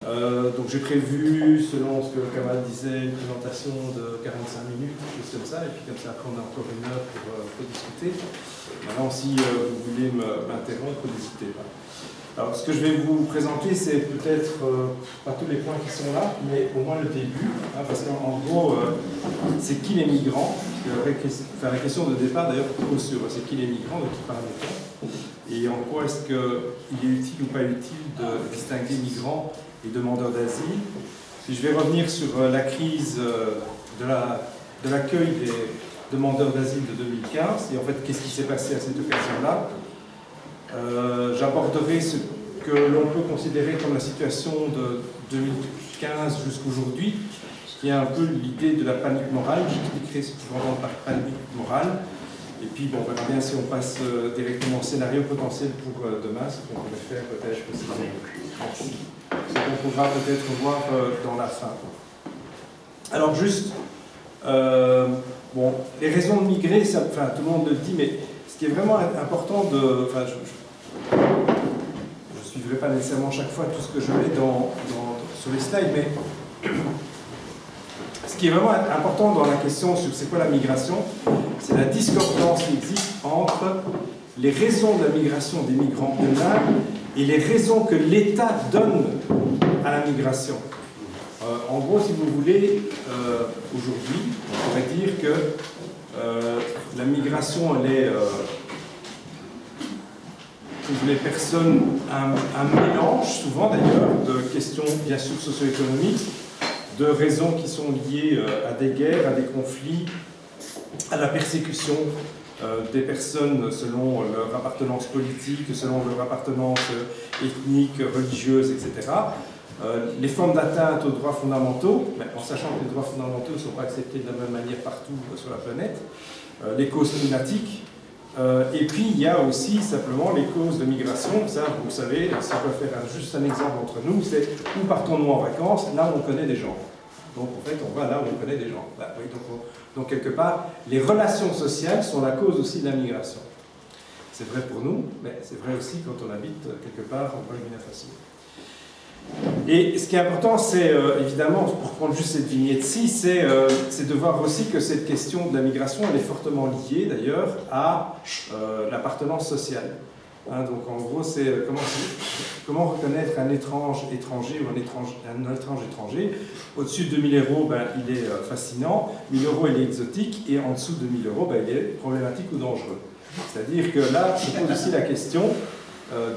Donc j'ai prévu, selon ce que Kamal disait, une présentation de 45 minutes, quelque chose comme ça, et puis comme ça après on a encore une heure pour discuter. Maintenant si vous voulez m'interrompre, n'hésitez pas. Alors ce que je vais vous présenter, c'est peut-être pas tous les points qui sont là, mais au moins le début, hein, parce qu'en gros, c'est qui les migrants? La question de départ d'ailleurs pose sur c'est qui les migrants, de qui parle-t-on, et en quoi est-ce qu'il est utile ou pas utile de distinguer migrants et demandeurs d'asile. Puis je vais revenir sur la crise de l'accueil des demandeurs d'asile de 2015 et en fait qu'est-ce qui s'est passé à cette occasion-là. J'aborderai ce que l'on peut considérer comme la situation de 2015 jusqu'aujourd'hui, qui est un peu l'idée de la panique morale. J'expliquerai ce que je entends par panique morale. Et puis, bon, on verra bien si on passe directement au scénario potentiel pour demain, ce qu'on pourrait faire peut-être aussi. Ce qu'on pourra peut-être voir dans la fin. Alors juste, bon, les raisons de migrer, ça, tout le monde le dit, mais ce qui est vraiment important de... je ne suivrai pas nécessairement chaque fois tout ce que je mets sur les slides, mais ce qui est vraiment important dans la question sur c'est quoi la migration, c'est la discordance qui existe entre les raisons de la migration des migrants eux-mêmes et les raisons que l'État donne à la migration. En gros, si vous voulez, aujourd'hui, on pourrait dire que la migration, elle est, pour les personnes, un mélange, souvent d'ailleurs, de questions bien sûr socio-économiques, de raisons qui sont liées à des guerres, à des conflits, à la persécution des personnes selon leur appartenance politique, selon leur appartenance ethnique, religieuse, etc. Les formes d'atteinte aux droits fondamentaux, en sachant que les droits fondamentaux ne sont pas acceptés de la même manière partout sur la planète, les causes climatiques, et puis il y a aussi simplement les causes de migration. Ça, vous le savez, si on peut faire juste un exemple entre nous, c'est où partons-nous en vacances, là où on connaît des gens. Donc en fait, on va là où on connaît des gens. Là, oui, donc quelque part, les relations sociales sont la cause aussi de la migration. C'est vrai pour nous, mais c'est vrai aussi quand on habite quelque part en Burkina Faso. Et ce qui est important, c'est évidemment, pour prendre juste cette vignette-ci, c'est de voir aussi que cette question de la migration, elle est fortement liée d'ailleurs à l'appartenance sociale. Hein, donc en gros, c'est comment reconnaître un étrange étranger ou un étrange étranger. Au-dessus de 2000 €, ben, il est fascinant, 1000 €, il est exotique, et en dessous de 1000 €, ben, il est problématique ou dangereux. C'est-à-dire que là, se pose aussi la question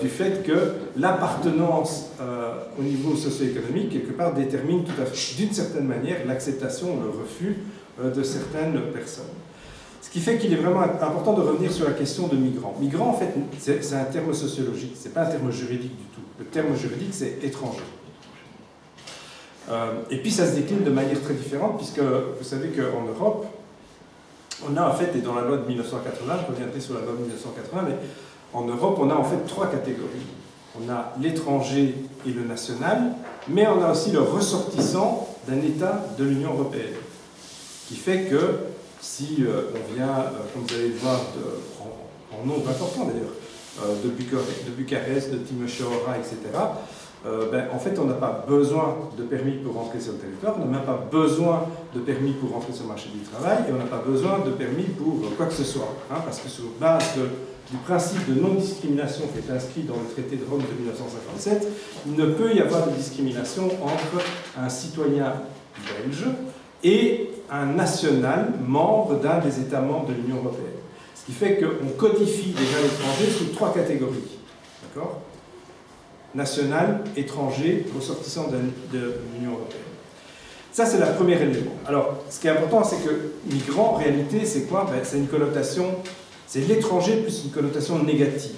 du fait que l'appartenance au niveau socio-économique, quelque part, détermine tout à fait, d'une certaine manière, l'acceptation ou le refus de certaines personnes. Ce qui fait qu'il est vraiment important de revenir sur la question de migrants. Migrants, en fait, c'est un terme sociologique, ce n'est pas un terme juridique du tout. Le terme juridique, c'est étranger. Et puis ça se décline de manière très différente, puisque vous savez qu'en Europe, on a en fait, et dans la loi de 1980, je reviendrai sur la loi de 1980, mais en Europe, on a en fait trois catégories. On a l'étranger et le national, mais on a aussi le ressortissant d'un État de l'Union européenne. Ce qui fait que si on vient, comme vous allez le voir, en nombre important d'ailleurs, de Bucarest, de Timișoara, etc., ben, en fait, on n'a pas besoin de permis pour rentrer sur le territoire, on n'a même pas besoin de permis pour rentrer sur le marché du travail, et on n'a pas besoin de permis pour quoi que ce soit. Hein, parce que sur base du principe de non-discrimination qui est inscrit dans le traité de Rome de 1957, il ne peut y avoir de discrimination entre un citoyen belge et un national membre d'un des États membres de l'Union européenne. Ce qui fait qu'on codifie déjà l'étranger sous trois catégories. D'accord ? National, étranger, ressortissant de l'Union européenne. Ça, c'est le premier élément. Alors, ce qui est important, c'est que migrant, en réalité, c'est quoi ? Ben, c'est une connotation, c'est l'étranger plus une connotation négative.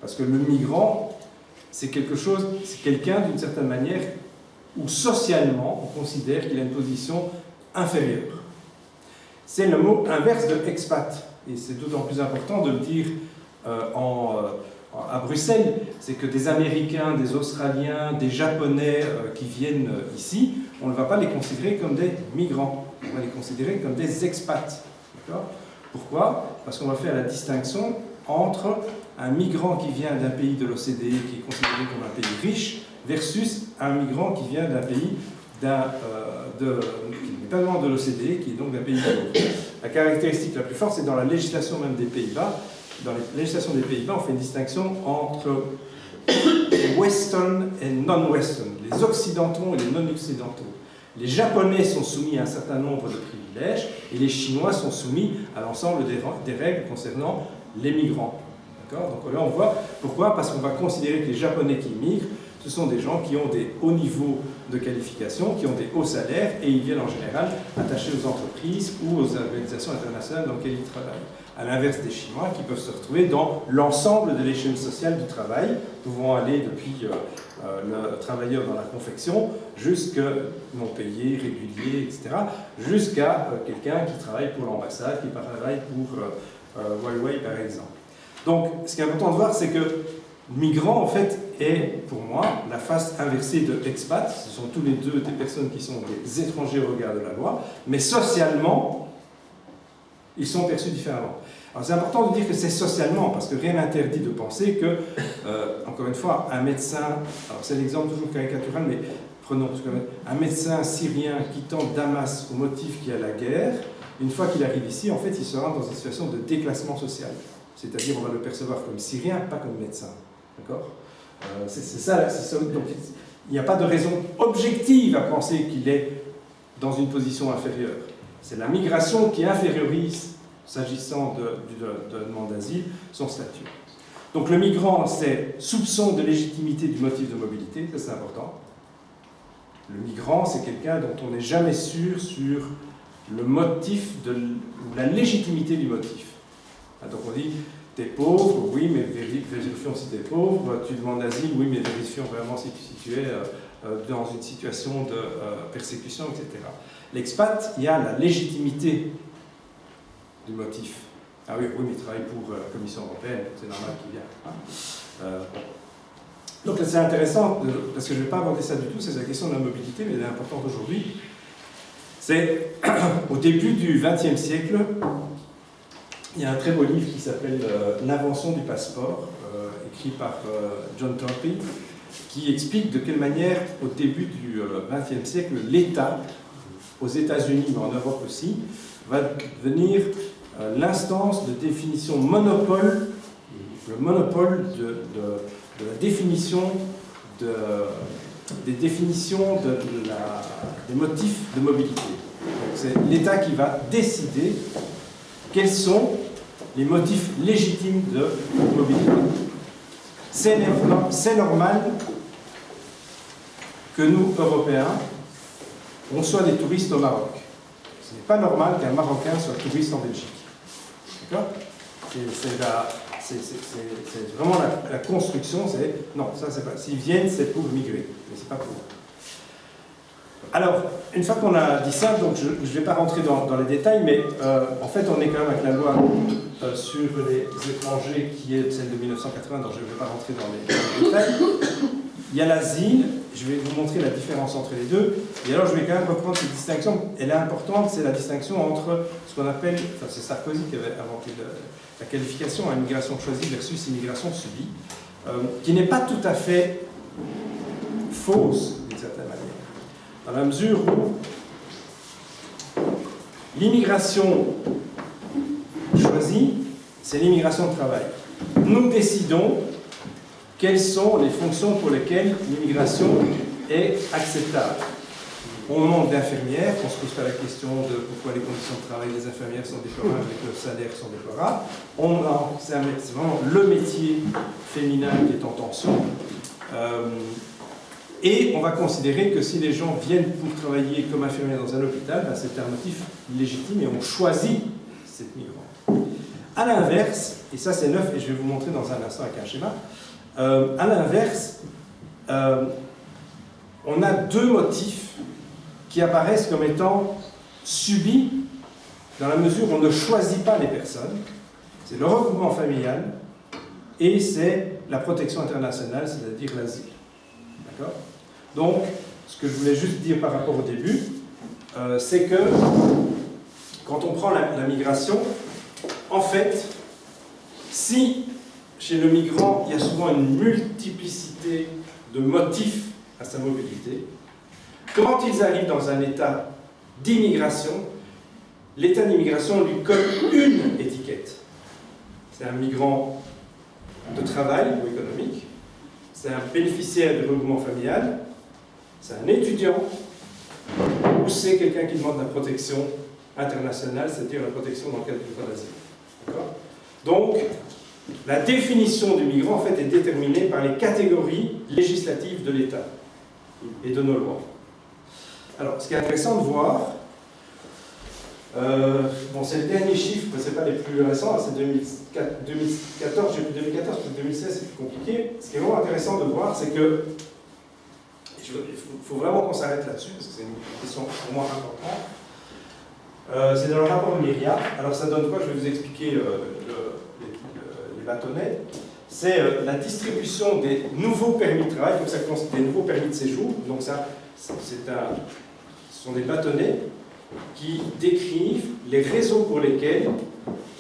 Parce que le migrant, c'est quelque chose, c'est quelqu'un, d'une certaine manière, où socialement, on considère qu'il a une position inférieure. C'est le mot inverse de expat. Et c'est d'autant plus important de le dire à Bruxelles, c'est que des Américains, des Australiens, des Japonais qui viennent ici, on ne va pas les considérer comme des migrants, on va les considérer comme des expats. Pourquoi ? Parce qu'on va faire la distinction entre un migrant qui vient d'un pays de l'OCDE qui est considéré comme un pays riche versus un migrant qui vient d'un pays qui n'est pas membre de l'OCDE, qui est donc d'un pays pauvre. La caractéristique la plus forte, c'est dans la législation même des Pays-Bas. Dans la législation des Pays-Bas, on fait une distinction entre les Western et non-Western, les Occidentaux et les non-Occidentaux. Les Japonais sont soumis à un certain nombre de privilèges et les Chinois sont soumis à l'ensemble des règles concernant les migrants. Donc là, on voit pourquoi, parce qu'on va considérer que les Japonais qui migrent, ce sont des gens qui ont des hauts niveaux de qualification, qui ont des hauts salaires, et ils viennent en général attachés aux entreprises ou aux organisations internationales dans lesquelles ils travaillent. À l'inverse des Chinois, qui peuvent se retrouver dans l'ensemble de l'échelle sociale du travail, pouvant aller depuis le travailleur dans la confection, jusqu'à non payé, régulier, etc., jusqu'à quelqu'un qui travaille pour l'ambassade, qui travaille pour Huawei, par exemple. Donc, ce qui est important de voir, c'est que migrant, en fait, est, pour moi, la face inversée de expat. Ce sont tous les deux des personnes qui sont des étrangers au regard de la loi, mais socialement, ils sont perçus différemment. Alors, c'est important de dire que c'est socialement, parce que rien n'interdit de penser que, encore une fois, un médecin, alors c'est l'exemple toujours caricatural, mais prenons un médecin syrien quittant Damas au motif qu'il y a la guerre, une fois qu'il arrive ici, en fait, il sera dans une situation de déclassement social. C'est-à-dire, on va le percevoir comme syrien, pas comme médecin. D'accord ? C'est ça. Donc, il n'y a pas de raison objective à penser qu'il est dans une position inférieure. C'est la migration qui infériorise, s'agissant de demande d'asile, son statut. Donc le migrant, c'est soupçon de légitimité du motif de mobilité, ça c'est important. Le migrant, c'est quelqu'un dont on n'est jamais sûr sur le motif ou la légitimité du motif. Donc on dit, t'es pauvre, oui, mais vérifions si t'es pauvre, tu demandes d'asile, oui, mais vérifions vraiment si tu es dans une situation de persécution, etc. L'expat, il y a la légitimité du motif. Ah oui, mais il travaille pour la Commission européenne, c'est normal qu'il vienne. Donc c'est intéressant, parce que je ne vais pas aborder ça du tout, c'est la question de la mobilité, mais elle est importante aujourd'hui. C'est au début du XXe siècle, il y a un très beau livre qui s'appelle L'invention du passeport, écrit par John Torpey, qui explique de quelle manière, au début du XXe siècle, l'État, aux États-Unis, mais en Europe aussi, va devenir l'instance de définition monopole, le monopole de la définition des définitions des motifs de mobilité. C'est l'État qui va décider quels sont les motifs légitimes de mobilité. C'est normal que nous, Européens, on soit des touristes au Maroc. Ce n'est pas normal qu'un Marocain soit touriste en Belgique. D'accord ? C'est vraiment la construction, non, ça c'est pas. S'ils viennent, c'est pour migrer, mais c'est pas pour. Alors, une fois qu'on a dit ça, donc je ne vais pas rentrer dans les détails, mais en fait, on est quand même avec la loi sur les étrangers qui est celle de 1980, donc je ne vais pas rentrer dans les détails. Il y a l'asile, je vais vous montrer la différence entre les deux, et alors je vais quand même reprendre cette distinction. Elle est importante, c'est la distinction entre ce qu'on appelle, enfin c'est Sarkozy qui avait inventé la qualification à immigration choisie versus immigration subie, qui n'est pas tout à fait fausse d'une certaine manière, dans la mesure où l'immigration choisie, c'est l'immigration de travail. Nous décidons quelles sont les fonctions pour lesquelles l'immigration est acceptable. On manque d'infirmières, on ne se pose pas la question de pourquoi les conditions de travail des infirmières sont déplorables et que leurs salaires sont déplorables. C'est vraiment le métier féminin qui est en tension. Et on va considérer que si les gens viennent pour travailler comme infirmières dans un hôpital, ben c'est un motif légitime et on choisit cette migrant. À l'inverse, et ça c'est neuf et je vais vous montrer dans un instant avec un schéma, à l'inverse, on a deux motifs qui apparaissent comme étant subis dans la mesure où on ne choisit pas les personnes. C'est le regroupement familial et c'est la protection internationale, c'est-à-dire l'asile. D'accord ? Donc, ce que je voulais juste dire par rapport au début, c'est que quand on prend la migration, en fait, si chez le migrant, il y a souvent une multiplicité de motifs à sa mobilité. Quand ils arrivent dans un état d'immigration, l'état d'immigration lui colle une étiquette. C'est un migrant de travail ou économique, c'est un bénéficiaire du regroupement familial, c'est un étudiant, ou c'est quelqu'un qui demande la protection internationale, c'est-à-dire la protection dans le cadre du droit d'asile. D'accord ? Donc, la définition du migrant, en fait, est déterminée par les catégories législatives de l'État et de nos lois. Alors, ce qui est intéressant de voir, c'est le dernier chiffre, mais ce n'est pas les plus récents, c'est 2014, j'ai plus 2014, puis 2016, c'est plus compliqué. Ce qui est vraiment intéressant de voir, c'est que, il faut vraiment qu'on s'arrête là-dessus, parce que c'est une question pour moi importante. C'est dans le rapport de Myriam. Alors ça donne quoi? Je vais vous expliquer les bâtonnets. C'est la distribution des nouveaux permis de travail, donc ça consiste des nouveaux permis de séjour. Donc ça, ce sont des bâtonnets qui décrivent les raisons pour lesquelles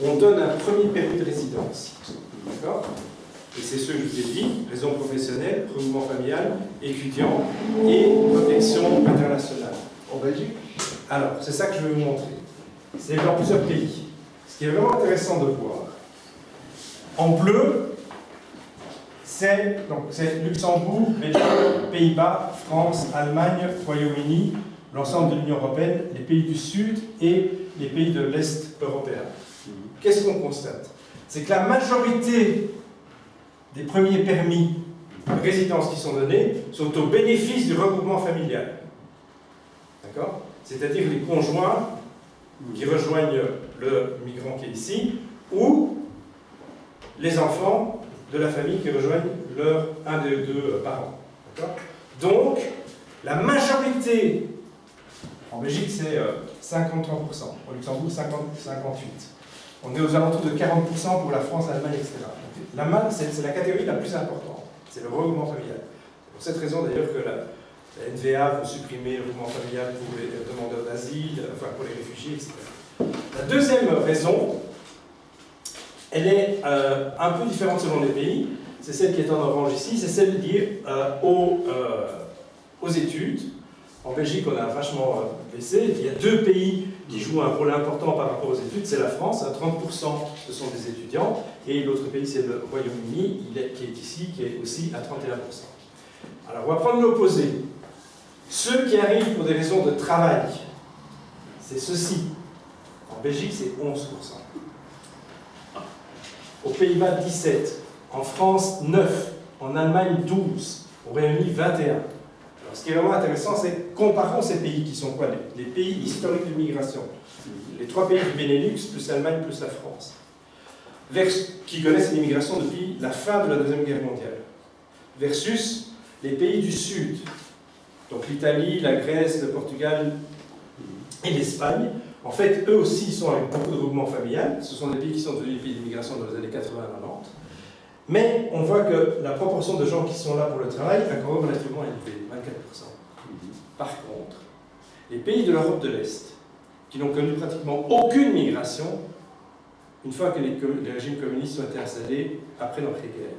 on donne un premier permis de résidence. D'accord? Et c'est ceux que je vous ai dit, raison professionnelle, regroupement familial, étudiant et protection internationale. En Belgique? Alors, c'est ça que je vais vous montrer. C'est dans plusieurs pays. Ce qui est vraiment intéressant de voir, en bleu, c'est Luxembourg, Belgique, Pays-Bas, France, Allemagne, Royaume-Uni, l'ensemble de l'Union européenne, les pays du Sud et les pays de l'Est européen. Qu'est-ce qu'on constate? C'est que la majorité des premiers permis de résidence qui sont donnés sont au bénéfice du regroupement familial. D'accord? C'est-à-dire les conjoints qui rejoignent le migrant qui est ici, ou les enfants de la famille qui rejoignent un des deux parents. D'accord? Donc, la majorité, en Belgique c'est 53%, au Luxembourg 58%. On est aux alentours de 40% pour la France, l'Allemagne, etc. L'Allemagne, c'est la catégorie la plus importante, c'est le regroupement familial. Pour cette raison d'ailleurs que la NVA veut supprimer le regroupement familial pour les demandeurs d'asile, enfin pour les réfugiés, etc. La deuxième raison, elle est un peu différente selon les pays, c'est celle qui est en orange ici, c'est celle liée aux études. En Belgique, on a vachement baissé. Il y a deux pays qui jouent un rôle important par rapport aux études, c'est la France, à 30% ce sont des étudiants, et l'autre pays c'est le Royaume-Uni, qui est ici, qui est aussi à 31%. Alors on va prendre l'opposé. Ceux qui arrivent pour des raisons de travail, c'est ceci. En Belgique, c'est 11%. Aux Pays-Bas, 17%. En France, 9%. En Allemagne, 12%. Au Royaume-Uni, 21%. Alors, ce qui est vraiment intéressant, c'est comparons ces pays qui sont quoi? Les pays historiques de migration. Les trois pays du Benelux, plus l'Allemagne, plus la France. Qui connaissent l'immigration depuis la fin de la Deuxième Guerre mondiale. Versus les pays du Sud. Donc l'Italie, la Grèce, le Portugal et l'Espagne, en fait, eux aussi sont avec beaucoup de regroupement familial. Ce sont des pays qui sont devenus des pays d'immigration dans les années 80-90. Mais on voit que la proportion de gens qui sont là pour le travail est encore relativement élevée, 24%. Par contre, les pays de l'Europe de l'Est, qui n'ont connu pratiquement aucune migration, une fois que les régimes communistes ont été installés après l'après-guerre,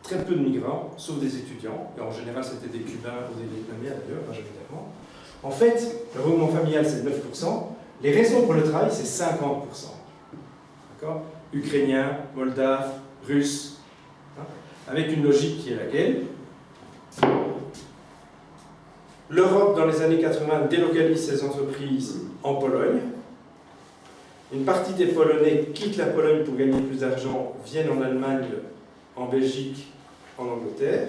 très peu de migrants, sauf des étudiants, et en général c'était des Cubains ou des Vietnamiens d'ailleurs, majoritairement. En fait, le regroupement familial c'est 9%, les raisons pour le travail c'est 50%. D'accord? Ukrainiens, Moldaves, Russes, hein, avec une logique qui est laquelle l'Europe dans les années 80 délocalise ses entreprises en Pologne. Une partie des Polonais quittent la Pologne pour gagner plus d'argent, viennent en Allemagne, en Belgique, en Angleterre.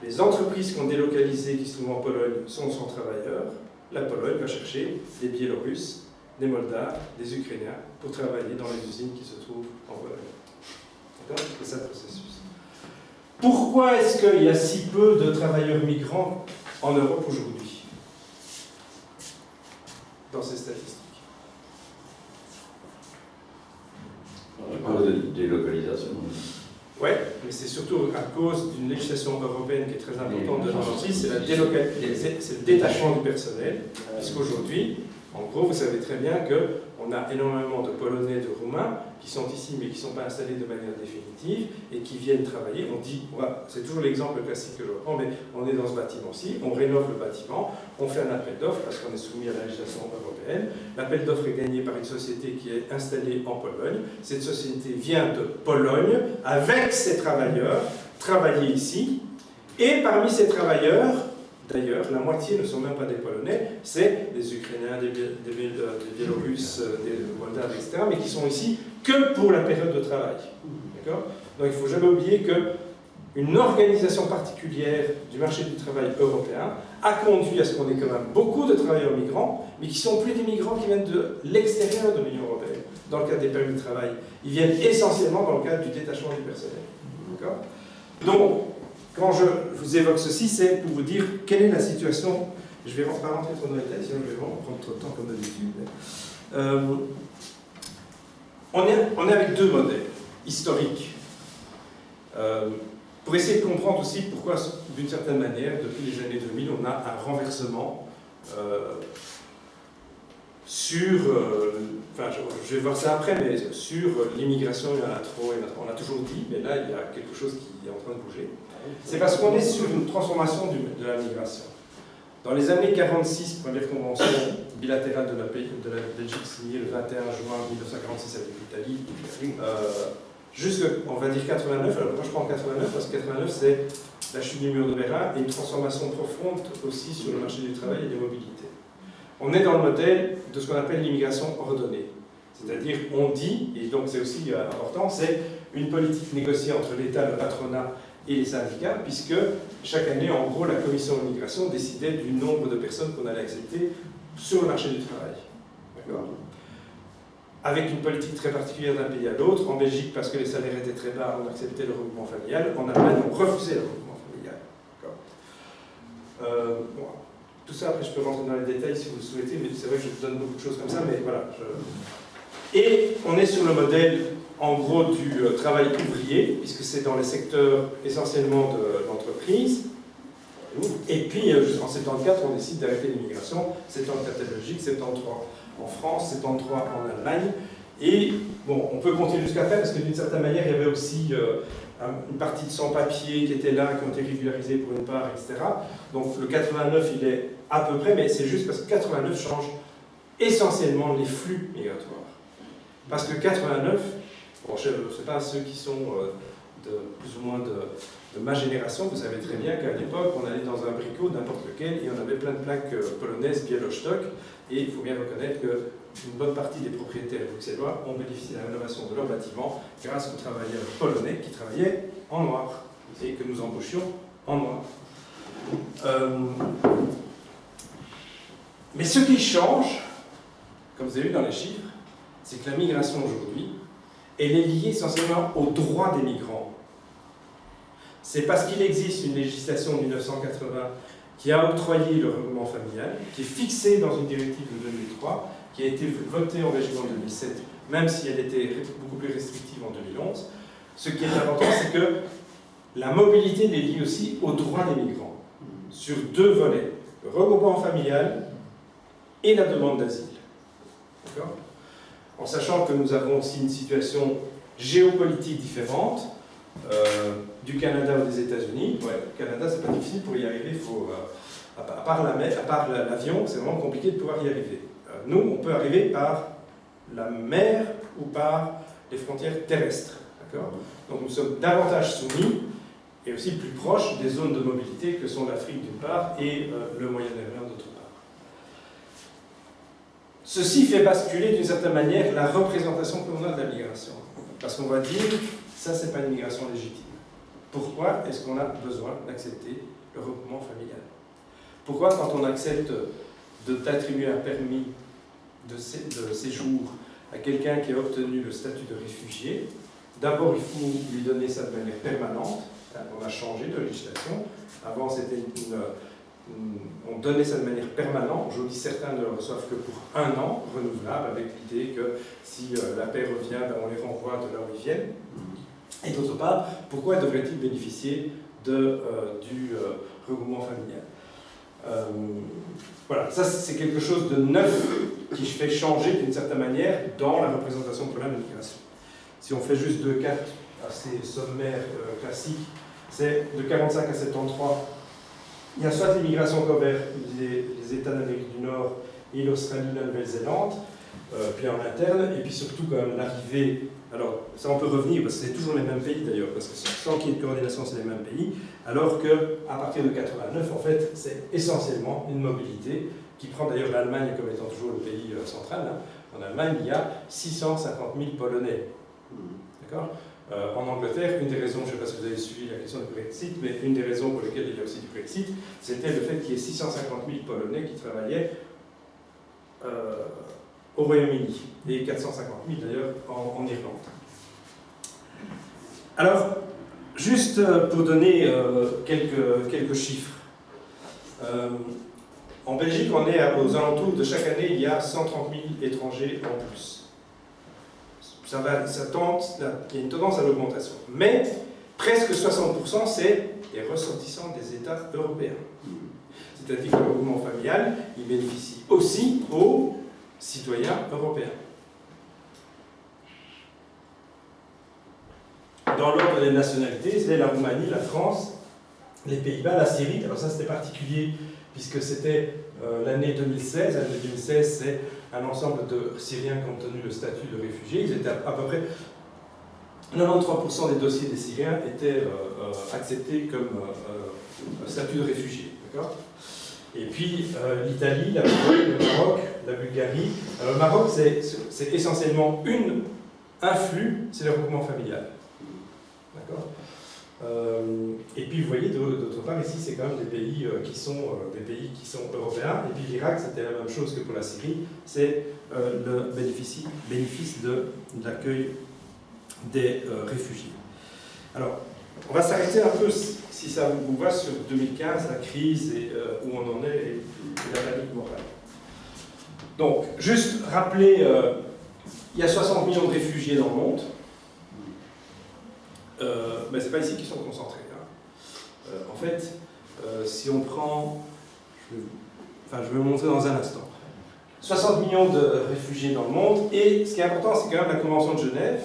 Les entreprises qui ont délocalisé, qui sont en Pologne, sont sans travailleurs. La Pologne va chercher des Biélorusses, des Moldaves, des Ukrainiens pour travailler dans les usines qui se trouvent en Pologne. D'accord? C'est ça le processus. Pourquoi est-ce qu'il y a si peu de travailleurs migrants en Europe aujourd'hui? Dans ces statistiques. À cause de délocalisation. Oui, mais c'est surtout à cause d'une législation européenne qui est très importante de l'entreprise, c'est le détachement du personnel, puisqu'aujourd'hui, En gros, vous savez très bien qu'on a énormément de Polonais, de Roumains qui sont ici mais qui ne sont pas installés de manière définitive et qui viennent travailler. On dit, ouais, c'est toujours l'exemple classique que je reprends, mais on est dans ce bâtiment-ci, on rénove le bâtiment, on fait un appel d'offres parce qu'on est soumis à la législation européenne. L'appel d'offres est gagné par une société qui est installée en Pologne. Cette société vient de Pologne avec ses travailleurs travailler ici. Et parmi ces travailleurs, d'ailleurs, la moitié ne sont même pas des Polonais, c'est des Ukrainiens, des Biélorusses, des Moldaves, etc., mais qui sont ici que pour la période de travail. D'accord ? Donc il ne faut jamais oublier qu'une organisation particulière du marché du travail européen a conduit à ce qu'on ait quand même beaucoup de travailleurs migrants, mais qui ne sont plus des migrants qui viennent de l'extérieur de l'Union européenne, dans le cadre des permis de travail. Ils viennent essentiellement dans le cadre du détachement du personnel. D'accord ? Donc, quand je vous évoque ceci, c'est pour vous dire quelle est la situation. Je ne vais pas rentrer trop dans les détails, sinon je vais vraiment prendre trop de temps comme d'habitude. On est avec deux modèles historiques. Pour essayer de comprendre aussi pourquoi, d'une certaine manière, depuis les années 2000, on a un renversement sur, enfin je vais voir ça après, mais sur l'immigration, il y en a trop, on l'a toujours dit, mais là il y a quelque chose qui est en train de bouger. C'est parce qu'on est sur une transformation de la migration. Dans les années 46, première convention bilatérale de la Belgique signée le 21 juin 1946 avec l'Italie, jusqu'à, on va dire 89, alors moi je prends 89 parce que 89 c'est la chute du mur de Berlin et une transformation profonde aussi sur le marché du travail et des mobilités. On est dans le modèle de ce qu'on appelle l'immigration ordonnée. C'est-à-dire, on dit, et donc c'est aussi important, c'est une politique négociée entre l'État, le patronat et les syndicats, puisque chaque année, en gros, la commission de migration décidait du nombre de personnes qu'on allait accepter sur le marché du travail. D'accord ? Avec une politique très particulière d'un pays à l'autre. En Belgique, parce que les salaires étaient très bas, on acceptait le regroupement familial. En Allemagne, on refusait le regroupement familial. D'accord ? Bon. Tout ça, après, je peux rentrer dans les détails si vous le souhaitez, mais c'est vrai que je vous donne beaucoup de choses comme ça, mais voilà. Et on est sur le modèle, en gros, du travail ouvrier, puisque c'est dans les secteurs essentiellement de l'entreprise. Et puis, en 74, on décide d'arrêter l'immigration. 74 en Belgique, 73 en France, 73 en Allemagne. Et, bon, on peut compter jusqu'après, parce que d'une certaine manière, il y avait aussi une partie de sans-papiers qui étaient là, qui ont été régularisés pour une part, etc. Donc le 89, il est à peu près, mais c'est juste parce que 89 change essentiellement les flux migratoires. Parce que 89, bon, je ne sais pas ceux qui sont de plus ou moins de ma génération, vous savez très bien qu'à l'époque, on allait dans un bricot, n'importe lequel, et on avait plein de plaques polonaises, Białystok, et il faut bien reconnaître qu'une bonne partie des propriétaires bruxellois ont bénéficié de la rénovation de leurs bâtiments grâce aux travailleurs polonais qui travaillaient en noir, et que nous embauchions en noir. Mais ce qui change, comme vous avez vu dans les chiffres, c'est que la migration aujourd'hui, elle est liée essentiellement aux droits des migrants. C'est parce qu'il existe une législation de 1980 qui a octroyé le regroupement familial, qui est fixée dans une directive de 2003, qui a été votée en Belgique en 2007, même si elle était beaucoup plus restrictive en 2011. Ce qui est important, c'est que la mobilité est liée aussi aux droits des migrants, sur deux volets, le regroupement familial et la demande d'asile. D'accord ? En sachant que nous avons aussi une situation géopolitique différente, du Canada ou des États-Unis. Ouais, le Canada, c'est pas difficile pour y arriver. Faut, à part l'avion, c'est vraiment compliqué de pouvoir y arriver. Nous, on peut arriver par la mer ou par les frontières terrestres. D'accord ? Donc nous sommes davantage soumis et aussi plus proches des zones de mobilité que sont l'Afrique d'une part et le Moyen-Orient d'autre part. Ceci fait basculer d'une certaine manière la représentation que l'on a de la migration. Parce qu'on va dire, ça c'est pas une migration légitime. Pourquoi est-ce qu'on a besoin d'accepter le regroupement familial? Pourquoi quand on accepte d'attribuer un permis de séjour à quelqu'un qui a obtenu le statut de réfugié, d'abord il faut lui donner ça de manière permanente, on a changé de législation, avant c'était on donnait ça de manière permanente, aujourd'hui certains ne le reçoivent que pour 1 an, renouvelable, avec l'idée que si la paix revient, ben on les renvoie de là où ils viennent. Et d'autre part, pourquoi devraient-ils bénéficier du regroupement familial? Voilà, ça c'est quelque chose de neuf qui fait changer d'une certaine manière dans la représentation du problème de l'immigration. Si on fait juste 2 cartes assez sommaires classiques, c'est de 45 à 73, il y a soit l'immigration qu'envers les États d'Amérique du Nord et l'Australie, la Nouvelle-Zélande, puis en interne, et puis surtout quand même l'arrivée, alors ça on peut revenir, parce que c'est toujours les mêmes pays d'ailleurs, parce que sans qu'il y ait de coordination c'est les mêmes pays, alors qu'à partir de 89, en fait, c'est essentiellement une mobilité qui prend d'ailleurs l'Allemagne comme étant toujours le pays central. Hein. En Allemagne, il y a 650 000 Polonais. D'accord ? En Angleterre, une des raisons, je ne sais pas si vous avez suivi la question du Brexit, mais une des raisons pour lesquelles il y a aussi du Brexit, c'était le fait qu'il y ait 650 000 Polonais qui travaillaient au Royaume-Uni, et 450 000 d'ailleurs en Irlande. Alors, juste pour donner quelques chiffres. En Belgique, on est aux alentours de chaque année, il y a 130 000 étrangers en plus. Ça tente, il y a une tendance à l'augmentation. Mais presque 60%, c'est des ressortissants des États européens. C'est-à-dire que le regroupement familial, il bénéficie aussi aux citoyens européens. Dans l'ordre des nationalités, c'est la Roumanie, la France, les Pays-Bas, la Syrie. Alors ça, c'était particulier puisque c'était l'année 2016. L'année 2016, c'est un ensemble de Syriens qui ont obtenu le statut de réfugiés. Ils étaient à peu près 93% des dossiers des Syriens étaient acceptés comme statut de réfugié. D'accord ? Et puis l'Italie, la Pologne, le Maroc, la Bulgarie. Alors, le Maroc, c'est essentiellement un flux, c'est le regroupement familial. D'accord ? Et puis vous voyez, d'autre part, ici, c'est quand même des pays qui sont européens. Et puis l'Irak, c'était la même chose que pour la Syrie, c'est le bénéfice de l'accueil des réfugiés. Alors, on va s'arrêter un peu, si ça vous va, sur 2015, la crise et où on en est et la panique morale. Donc, juste rappeler, il y a 60 millions de réfugiés dans le monde. Mais ce n'est pas ici qu'ils sont concentrés. Hein. En fait, si on prend... je vais vous montrer dans un instant. 60 millions de réfugiés dans le monde, et ce qui est important, c'est quand même la Convention de Genève,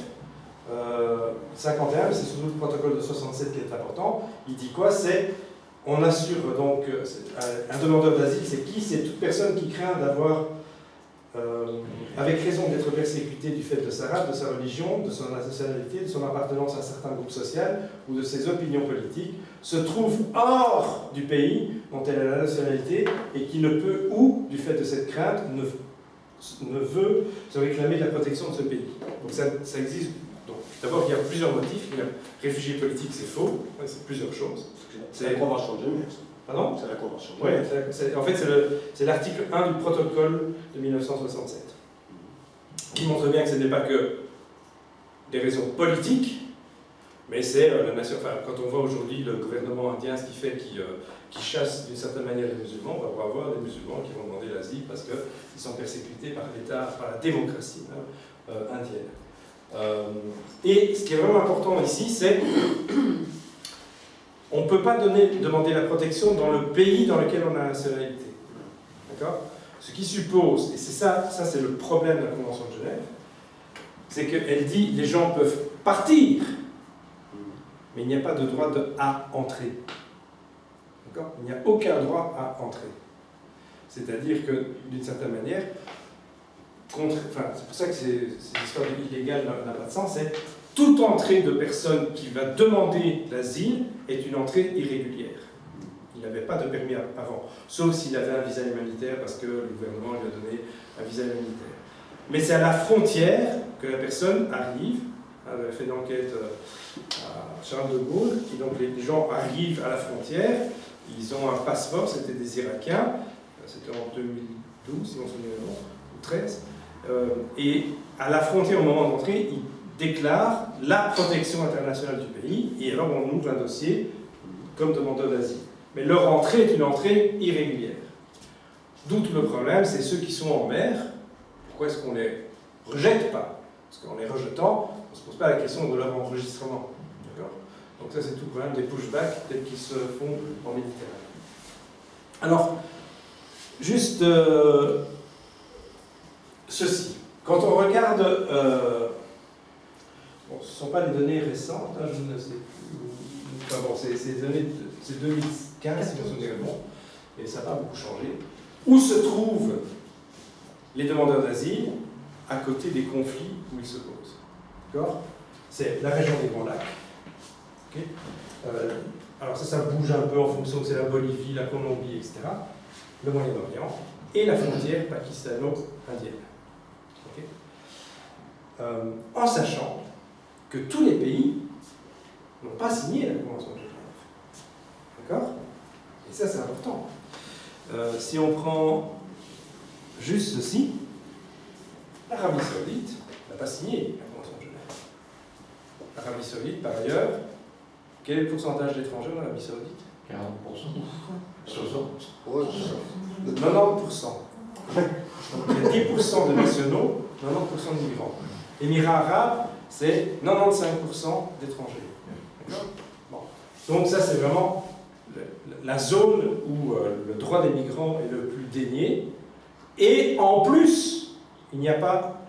51, c'est surtout le protocole de 67 qui est important. Il dit quoi? C'est, on assure donc, un demandeur d'asile, c'est qui? C'est toute personne qui craint d'avoir, avec raison d'être persécutée du fait de sa race, de sa religion, de son nationalité, de son appartenance à un certain groupe social ou de ses opinions politiques, se trouve hors du pays dont elle a la nationalité et qui ne peut, ou du fait de cette crainte, ne veut se réclamer de la protection de ce pays. Donc ça existe. D'abord, il y a plusieurs motifs. Il y a réfugiés politiques, c'est faux. C'est plusieurs choses. C'est la Convention de Genève. Pardon? C'est la Convention de Oui, Genève. en fait, c'est l'article 1 du protocole de 1967, qui montre bien que ce n'est pas que des raisons politiques, mais c'est la nation. Enfin, quand on voit aujourd'hui le gouvernement indien, ce qu'il fait, qui chasse d'une certaine manière les musulmans, on va avoir des musulmans qui vont demander l'asile parce qu'ils sont persécutés par l'État, par la démocratie indienne. Et ce qui est vraiment important ici, c'est on ne peut pas demander la protection dans le pays dans lequel on a la nationalité. D'accord? Ce qui suppose, et c'est ça c'est le problème de la Convention de Genève, c'est qu'elle dit les gens peuvent partir, mais il n'y a pas de droit à entrer. D'accord? Il n'y a aucun droit à entrer. C'est-à-dire que, d'une certaine manière, c'est pour ça que cette histoire illégale n'a pas de sens, c'est toute entrée de personne qui va demander l'asile est une entrée irrégulière. Il n'avait pas de permis avant, sauf s'il avait un visa humanitaire parce que le gouvernement lui a donné un visa humanitaire. Mais c'est à la frontière que la personne arrive. On avait fait une enquête à Charles de Gaulle, et donc les gens arrivent à la frontière, ils ont un passeport, c'était des Irakiens, c'était en 2012, si on se souvient, ou 2013. Et à la frontière, au moment d'entrer, ils déclarent la protection internationale du pays, et alors on ouvre un dossier comme demandeur d'asile. Mais leur entrée est une entrée irrégulière. D'où tout le problème, c'est ceux qui sont en mer, pourquoi est-ce qu'on ne les rejette pas? Parce qu'en les rejetant, on ne se pose pas la question de leur enregistrement. D'accord? Donc ça, c'est tout le problème des pushbacks tels qu'ils se font en Méditerranée. Alors, juste ceci. Quand on regarde, bon, ce ne sont pas des données récentes, hein, je ne sais plus. Enfin bon, c'est 2015, si je me souviens bon, et ça n'a pas beaucoup changé. Où se trouvent les demandeurs d'asile à côté des conflits où ils se posent? D'accord? C'est la région des Grands Lacs. Okay, alors ça bouge un peu en fonction que c'est la Bolivie, la Colombie, etc. Le Moyen-Orient et la frontière pakistano-indienne. Okay, en sachant que tous les pays n'ont pas signé la Convention de Genève. D'accord? Et ça, c'est important. Si on prend juste ceci, l'Arabie Saoudite n'a pas signé la Convention de Genève. L'Arabie Saoudite, par ailleurs, quel est le pourcentage d'étrangers en Arabie Saoudite? 40%. 60%. 90%. Donc il y a 10% de nationaux, 90% de migrants. Émirats arabes, c'est 95% d'étrangers. D'accord? Bon. Donc ça, c'est vraiment la zone où le droit des migrants est le plus dénié. Et en plus, il n'y a pas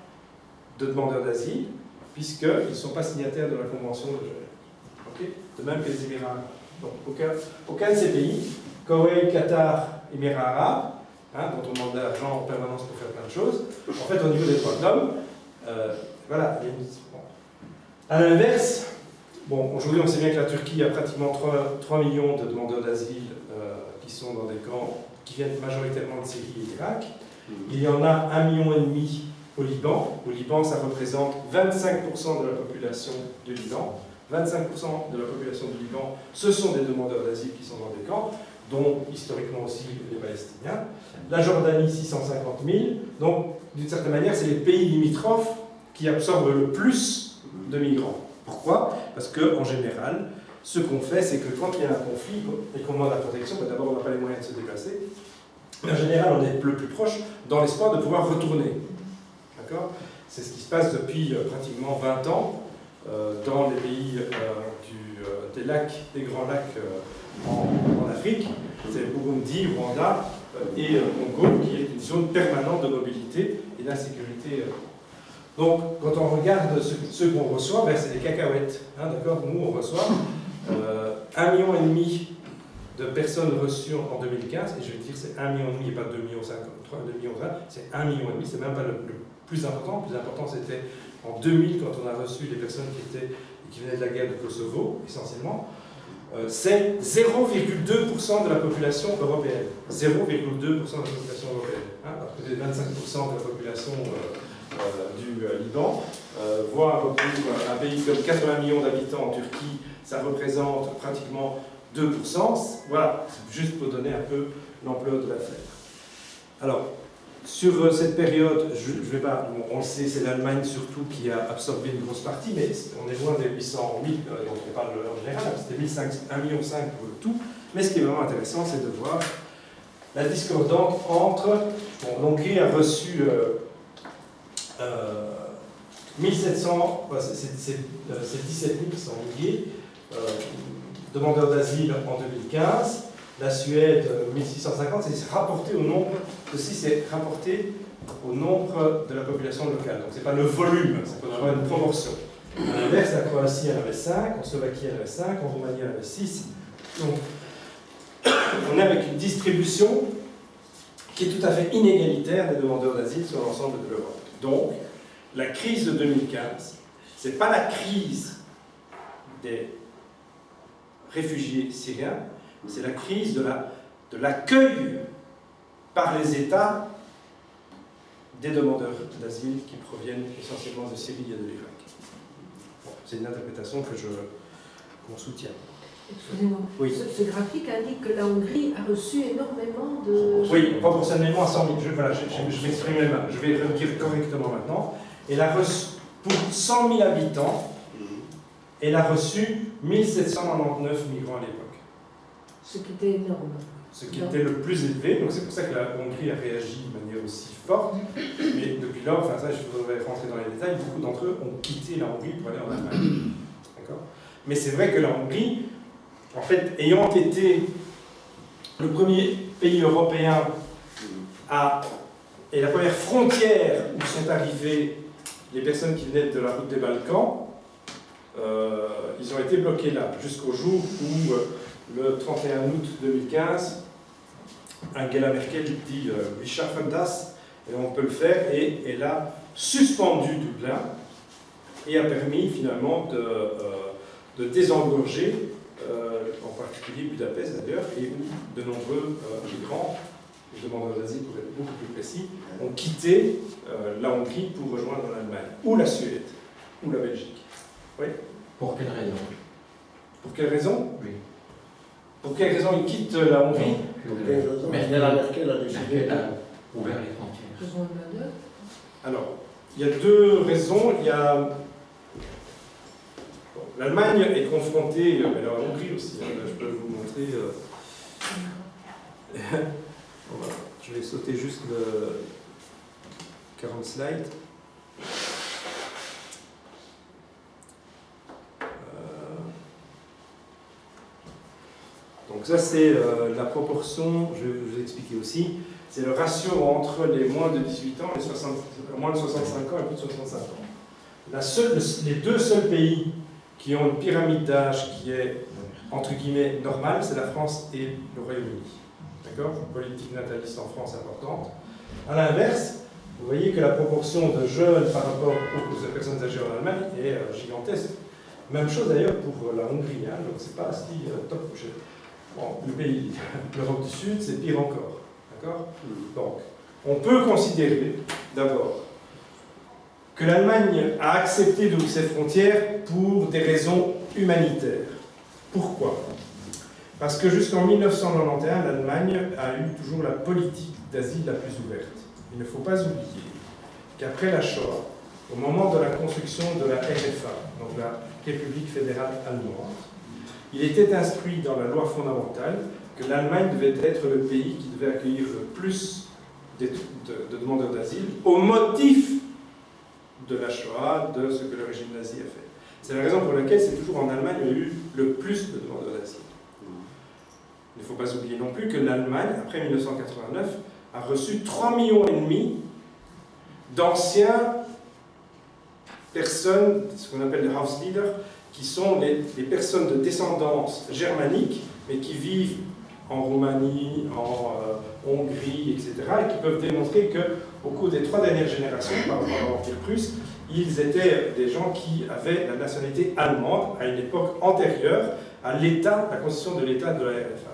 de demandeurs d'asile, puisqu'ils ne sont pas signataires de la Convention de Genève. Okay? De même que les Émirats arabes. Donc aucun de ces pays, Koweït, Qatar, Émirats arabes, hein, dont on demande de l'argent en permanence pour faire plein de choses, en fait, au niveau des droits de l'homme, voilà. Bon. À l'inverse, bon, aujourd'hui, on sait bien que la Turquie a pratiquement 3 millions de demandeurs d'asile qui sont dans des camps qui viennent majoritairement de Syrie et d'Irak. Il y en a 1,5 million au Liban. Au Liban, ça représente 25% de la population du Liban. 25% de la population du Liban, ce sont des demandeurs d'asile qui sont dans des camps, dont historiquement aussi les Palestiniens. La Jordanie, 650 000. Donc, d'une certaine manière, c'est les pays limitrophes qui absorbent le plus de migrants. Pourquoi? Parce qu'en général, ce qu'on fait, c'est que quand il y a un conflit et qu'on demande la protection, ben d'abord, on n'a pas les moyens de se déplacer. Mais en général, on est le plus proche dans l'espoir de pouvoir retourner. D'accord? C'est ce qui se passe depuis pratiquement 20 ans. Dans les pays des lacs, des grands lacs en Afrique, c'est Burundi, Rwanda et Congo, qui est une zone permanente de mobilité et d'insécurité. Donc, quand on regarde ce qu'on reçoit, ben, c'est des cacahuètes. Hein, d'accord? Nous, on reçoit 1,5 million de personnes reçues en 2015, et je vais dire c'est 1,5 million et pas 2,5 millions, 2,5 millions, c'est 1,5 million, c'est même pas le plus important. Le plus important, c'était en 2000, quand on a reçu les personnes qui venaient de la guerre de Kosovo, essentiellement, c'est 0,2% de la population européenne. 0,2% de la population européenne. Hein, alors que 25% de la population du Liban, voire pour un pays comme 80 millions d'habitants en Turquie, ça représente pratiquement 2%. Voilà, juste pour donner un peu l'ampleur de l'affaire. Alors, sur cette période, je vais pas, bon, on le sait, c'est l'Allemagne surtout qui a absorbé une grosse partie, mais on est loin des 800 000 dont on parle en général, c'était 1,5 million pour le tout. Mais ce qui est vraiment intéressant, c'est de voir la discordance entre. Bon, l'Hongrie a reçu 1700, c'est 17 000 qui sont liés, demandeurs d'asile en 2015. La Suède, 1650, c'est rapporté au nombre, ceci c'est rapporté au nombre de la population locale. Donc c'est pas le volume, ça peut avoir une proportion. À l'inverse, la Croatie en avait 5, en Slovaquie elle avait 5, en Roumanie elle avait 6. Donc on est avec une distribution qui est tout à fait inégalitaire des demandeurs d'asile sur l'ensemble de l'Europe. Donc la crise de 2015, c'est pas la crise des réfugiés syriens, c'est la crise de l'accueil par les États des demandeurs d'asile qui proviennent essentiellement de Syrie et de l'Irak. Bon, c'est une interprétation qu'on soutient. Excusez-moi, oui. Ce graphique indique que la Hongrie a reçu énormément de... Oui, proportionnellement à 100 000. Je m'exprime mal. Je vais le dire correctement maintenant. Elle a reçu, pour 100 000 habitants, elle a reçu 1799 migrants à l'époque. Ce qui était énorme. Ce qui était le plus élevé, donc c'est pour ça que la Hongrie a réagi de manière aussi forte. Mais depuis là, enfin ça, je voudrais rentrer dans les détails, beaucoup d'entre eux ont quitté la Hongrie pour aller en Allemagne. D'accord ? Mais c'est vrai que la Hongrie, en fait, ayant été le premier pays européen et la première frontière où sont arrivées les personnes qui venaient de la route des Balkans, ils ont été bloqués là, jusqu'au jour où, le 31 août 2015, Angela Merkel dit « We schaffen das », et on peut le faire, et elle a suspendu Dublin, et a permis finalement de désengorger, en particulier Budapest d'ailleurs, et où de nombreux migrants, les demandeurs d'asile pour être beaucoup plus précis, ont quitté la Hongrie pour rejoindre l'Allemagne, ou la Suède, ou la Belgique. Oui. Pour quelle raison? Pour quelle raison? Oui. Pour quelle raison ils quittent la Hongrie? Angela Merkel a décidé. Merkel a ouvert les frontières. Besoin de main-d'œuvre. Alors, il y a deux raisons. Il y a... Bon, l'Allemagne est confrontée, mais la Hongrie aussi, hein, là, je peux vous montrer... Voilà. Je vais sauter juste le 40 slides. Donc ça c'est la proportion, je vais vous expliquer aussi, c'est le ratio entre les moins de 18 ans et les moins de 65 ans et plus de 65 ans. Les deux seuls pays qui ont une pyramide d'âge qui est, entre guillemets, normale, c'est la France et le Royaume-Uni. D'accord? Une politique nataliste en France importante. A l'inverse, vous voyez que la proportion de jeunes par rapport aux personnes âgées en Allemagne est gigantesque. Même chose d'ailleurs pour la Hongrie, hein, donc c'est pas si top. Bon, le pays, l'Europe du Sud, c'est pire encore. D'accord? Donc, on peut considérer d'abord que l'Allemagne a accepté d'ouvrir ses frontières pour des raisons humanitaires. Pourquoi? Parce que jusqu'en 1991, l'Allemagne a eu toujours la politique d'asile la plus ouverte. Il ne faut pas oublier qu'après la Shoah, au moment de la construction de la RFA, donc la République fédérale allemande, il était inscrit dans la loi fondamentale que l'Allemagne devait être le pays qui devait accueillir le plus de demandeurs d'asile au motif de la Shoah, de ce que le régime nazi a fait. C'est la raison pour laquelle c'est toujours en Allemagne où il y a eu le plus de demandeurs d'asile. Il ne faut pas oublier non plus que l'Allemagne, après 1989, a reçu 3,5 millions d'anciens personnes, ce qu'on appelle les Hausleader, qui sont les personnes de descendance germanique, mais qui vivent en Roumanie, en Hongrie, etc., et qui peuvent démontrer qu'au cours des 3 dernières générations, par rapport à l'Empire prusse, ils étaient des gens qui avaient la nationalité allemande à une époque antérieure à l'État, la constitution de l'État de la RFA.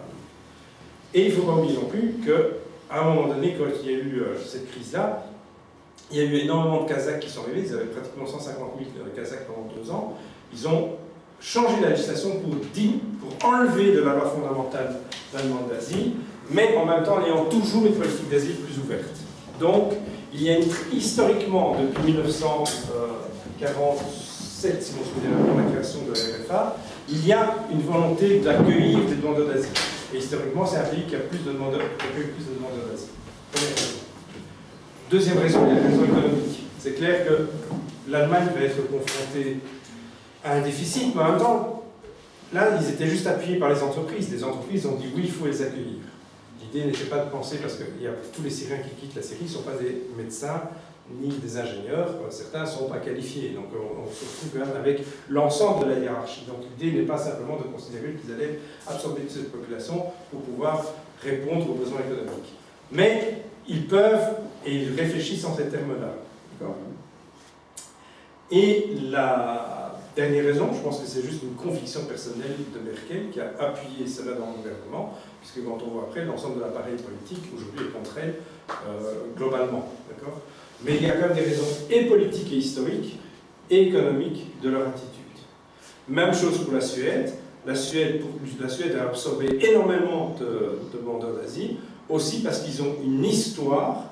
Et il ne faut pas oublier non plus qu'à un moment donné, quand il y a eu cette crise-là, il y a eu énormément de Kazakhs qui sont arrivés, ils avaient pratiquement 150 000 Kazakhs pendant 2 ans. Ils ont changé la législation pour enlever de la loi fondamentale la demande d'asile, mais en même temps en ayant toujours une politique d'asile plus ouverte. Donc, il y a historiquement, depuis 1947, si vous vous souvenez, pour la création de la RFA, il y a une volonté d'accueillir des demandeurs d'asile. Et historiquement, c'est un pays qui a plus de demandeurs d'asile. Première raison. Deuxième raison, il y a la raison économique. C'est clair que l'Allemagne va être confrontée à un déficit, mais en même temps, là, ils étaient juste appuyés par les entreprises. Les entreprises ont dit oui, il faut les accueillir. L'idée n'était pas de penser, parce que tous les Syriens qui quittent la Syrie ne sont pas des médecins ni des ingénieurs, certains ne sont pas qualifiés. Donc on se retrouve quand même avec l'ensemble de la hiérarchie. Donc l'idée n'est pas simplement de considérer qu'ils allaient absorber toute cette population pour pouvoir répondre aux besoins économiques. Mais ils peuvent, et ils réfléchissent en ces termes-là. Et la dernière raison, je pense que c'est juste une conviction personnelle de Merkel qui a appuyé cela dans le gouvernement, puisque quand on voit après, l'ensemble de l'appareil politique aujourd'hui est contre elle globalement. D'accord ? Mais il y a quand même des raisons et politiques et historiques et économiques de leur attitude. Même chose pour la Suède. La Suède a absorbé énormément de demandeurs d'asile, aussi parce qu'ils ont une histoire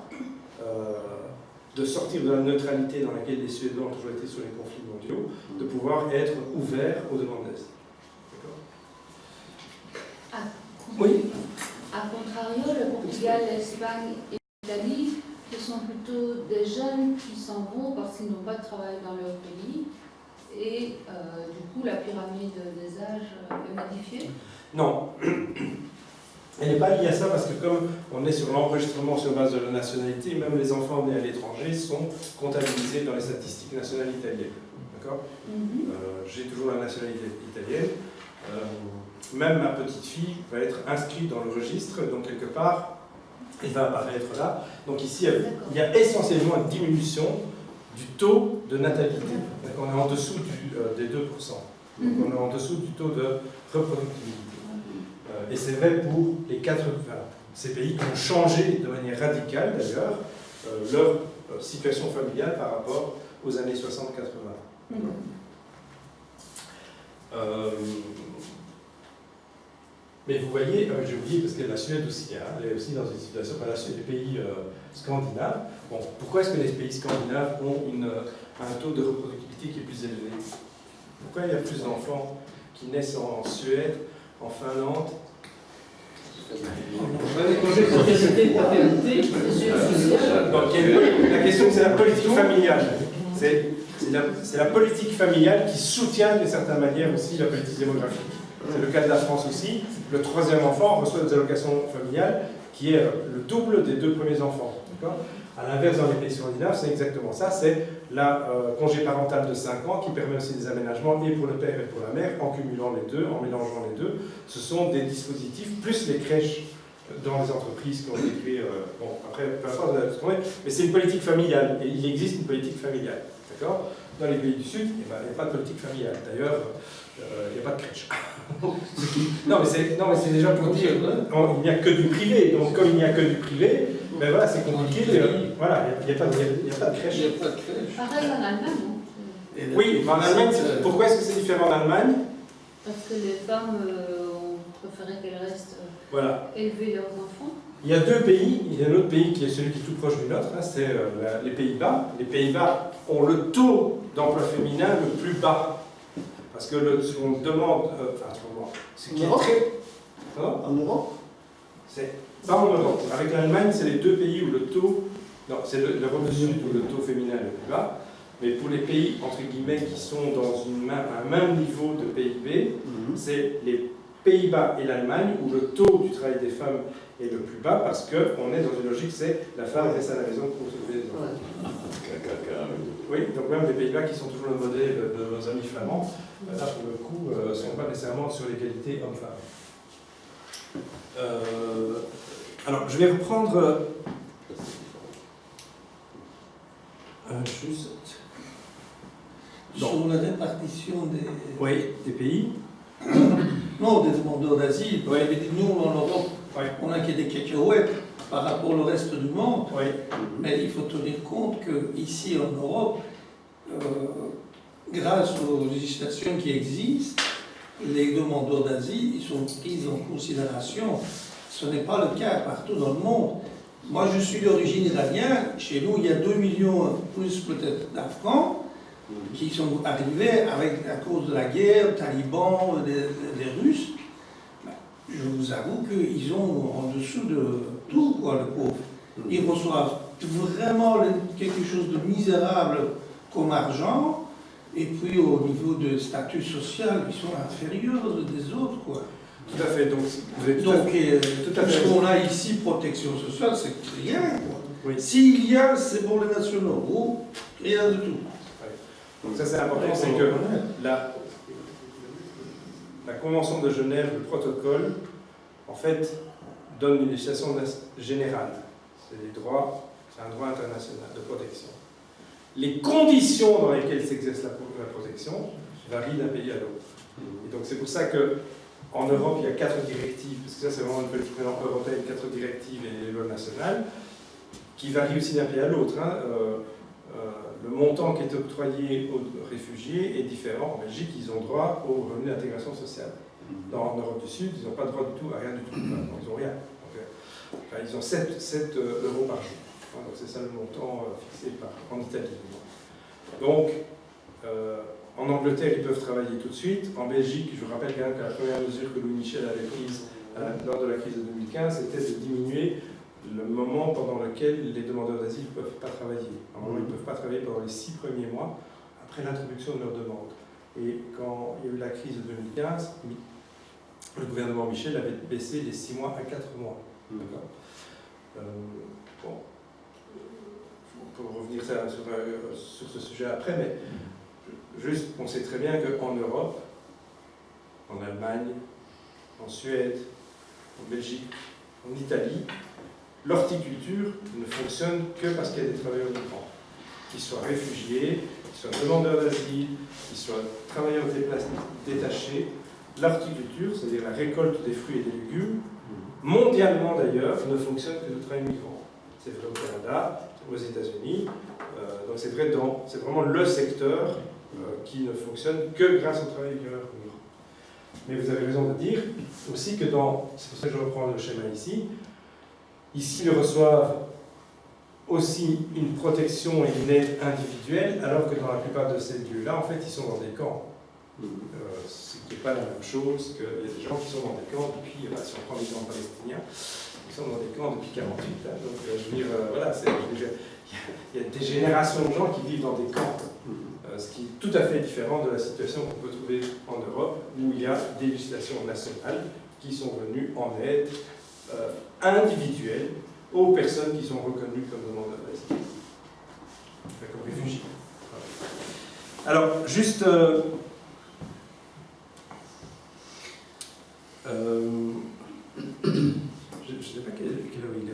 de sortir de la neutralité dans laquelle les Suédois ont toujours été sur les conflits mondiaux, de pouvoir être ouverts aux demandes d'asile. D'accord ? Oui. A contrario, le Portugal, l'Espagne et l'Italie, ce sont plutôt des jeunes qui s'en vont parce qu'ils n'ont pas de travail dans leur pays. Et du coup, la pyramide des âges est modifiée? Non. Elle n'est pas liée à ça parce que comme on est sur l'enregistrement sur base de la nationalité, même les enfants nés à l'étranger sont comptabilisés dans les statistiques nationales italiennes. D'accord ? J'ai toujours la nationalité italienne. Même ma petite fille va être inscrite dans le registre, donc quelque part, elle va apparaître là. Donc ici, il y a essentiellement une diminution du taux de natalité. On est en dessous des 2%. Donc on est en dessous du taux de reproductibilité. Et c'est vrai pour ces pays qui ont changé de manière radicale, d'ailleurs, leur situation familiale par rapport aux années 60-80. Mais vous voyez, j'ai oublié, parce que la Suède aussi, elle est aussi dans une situation, la Suède, les pays scandinaves. Bon, pourquoi est-ce que les pays scandinaves ont un taux de reproductibilité qui est plus élevé? Pourquoi il y a plus d'enfants qui naissent en Suède, en Finlande? Donc, la question, c'est la politique familiale. C'est la politique familiale qui soutient d'une certaine manière aussi la politique démographique. C'est le cas de la France aussi. Le troisième enfant reçoit des allocations familiales qui est le double des 2 premiers enfants. À l'inverse, dans les pays scandinaves, c'est exactement ça. C'est la congé parental de 5 ans qui permet aussi des aménagements et pour le père et pour la mère en cumulant les deux, en mélangeant les deux. Ce sont des dispositifs, plus les crèches dans les entreprises qui ont été créées. Bon, après, peu importe ce qu'on est, mais c'est une politique familiale. Et il existe une politique familiale. D'accord ? Dans les pays du Sud, il n'y a pas de politique familiale. D'ailleurs, il n'y a pas de crèche. non, mais c'est déjà pour dire il n'y a que du privé. Donc, comme il n'y a que du privé, ben voilà, c'est compliqué. Voilà, il n'y a pas de crèche. Pareil en Allemagne, non? Oui, mais en Allemagne, pourquoi est-ce que c'est différent en Allemagne? Parce que les femmes ont préféré qu'elles restent élever leurs enfants. Il y a 2 pays, il y a un autre pays qui est celui qui est tout proche du nôtre, c'est les Pays-Bas. Les Pays-Bas ont le taux d'emploi féminin le plus bas. Parce que on demande, ce qui est très... En Europe? C'est pas en Europe. Avec l'Allemagne, c'est les 2 pays où le taux... Non, c'est l'Europe du Sud où le taux féminin est le plus bas. Mais pour les pays, entre guillemets, qui sont dans un même niveau de PIB, c'est les Pays-Bas et l'Allemagne où le taux du travail des femmes est le plus bas parce qu'on est dans une logique, c'est la femme reste à la maison pour s'occuper des enfants. Oui, donc même les Pays-Bas qui sont toujours le modèle de nos amis flamands, là pour le coup, ne sont pas nécessairement sur l'égalité homme-femme. Alors, je vais reprendre juste... Sur la répartition des pays. Non, des demandeurs d'asile. Vous avez dit, nous, en Europe, on a des cacahuètes par rapport au reste du monde. Mais il faut tenir compte qu'ici, en Europe, grâce aux législations qui existent, les demandeurs d'asile, ils sont pris en considération. Ce n'est pas le cas partout dans le monde. Moi, je suis d'origine iranienne. Chez nous, il y a 2 millions, plus peut-être, d'Afghans qui sont arrivés à cause de la guerre, talibans, des Russes. Je vous avoue qu'ils ont en dessous de tout, quoi, le pauvre. Ils reçoivent vraiment quelque chose de misérable comme argent, et puis au niveau de statut social, ils sont inférieurs des autres, quoi. Tout à fait. Donc, vous êtes tout ce qu'on a ici, protection sociale, c'est rien, quoi. Oui. S'il y a, c'est pour les nationaux, ou rien du tout. Donc ça c'est important, c'est que la Convention de Genève, le protocole, en fait, donne une législation générale. C'est un droit international de protection. Les conditions dans lesquelles s'exerce la protection varient d'un pays à l'autre. Et donc c'est pour ça qu'en Europe, il y a 4 directives, parce que ça c'est vraiment une politique européenne, 4 directives et les lois nationales, qui varient aussi d'un pays à l'autre. Le montant qui est octroyé aux réfugiés est différent. En Belgique, ils ont droit au revenu d'intégration sociale. En Europe du Sud, ils n'ont pas droit du tout à rien du tout. Ils n'ont rien. Donc, ils ont 7 euros par jour. Donc c'est ça le montant fixé en Italie. Donc, en Angleterre, ils peuvent travailler tout de suite. En Belgique, je vous rappelle quand même que la première mesure que Louis Michel avait prise lors de la crise de 2015, c'était de diminuer le moment pendant lequel les demandeurs d'asile ne peuvent pas travailler. Normalement, ils ne peuvent pas travailler pendant les 6 premiers mois après l'introduction de leur demande. Et quand il y a eu la crise de 2015, le gouvernement Michel avait baissé les 6 mois à 4 mois. D'accord. Bon, on peut revenir sur ce sujet après, mais juste, on sait très bien qu'en Europe, en Allemagne, en Suède, en Belgique, en Italie, l'horticulture ne fonctionne que parce qu'il y a des travailleurs migrants, qu'ils soient réfugiés, qu'ils soient demandeurs d'asile, qu'ils soient travailleurs détachés. L'horticulture, c'est-à-dire la récolte des fruits et des légumes, mondialement d'ailleurs, ne fonctionne que de travailleurs migrants. C'est vrai au Canada, aux États-Unis, donc c'est vraiment le secteur qui ne fonctionne que grâce aux travailleurs migrants. Mais vous avez raison de dire aussi que c'est pour ça que je reprends le schéma ici, ils reçoivent aussi une protection et une aide individuelle, alors que dans la plupart de ces lieux-là, en fait, ils sont dans des camps. Ce qui n'est pas la même chose qu'il y a des gens qui sont dans des camps depuis, si on prend les camps palestiniens, ils sont dans des camps depuis 48. Donc, je veux dire, voilà, il y a des générations de gens qui vivent dans des camps. Ce qui est tout à fait différent de la situation qu'on peut trouver en Europe, où il y a des législations nationales qui sont venues en aide individuelle aux personnes qui sont reconnues comme demandeurs d'asile, enfin, comme réfugiés. Voilà. Alors, juste... je ne sais pas quelle heure il est.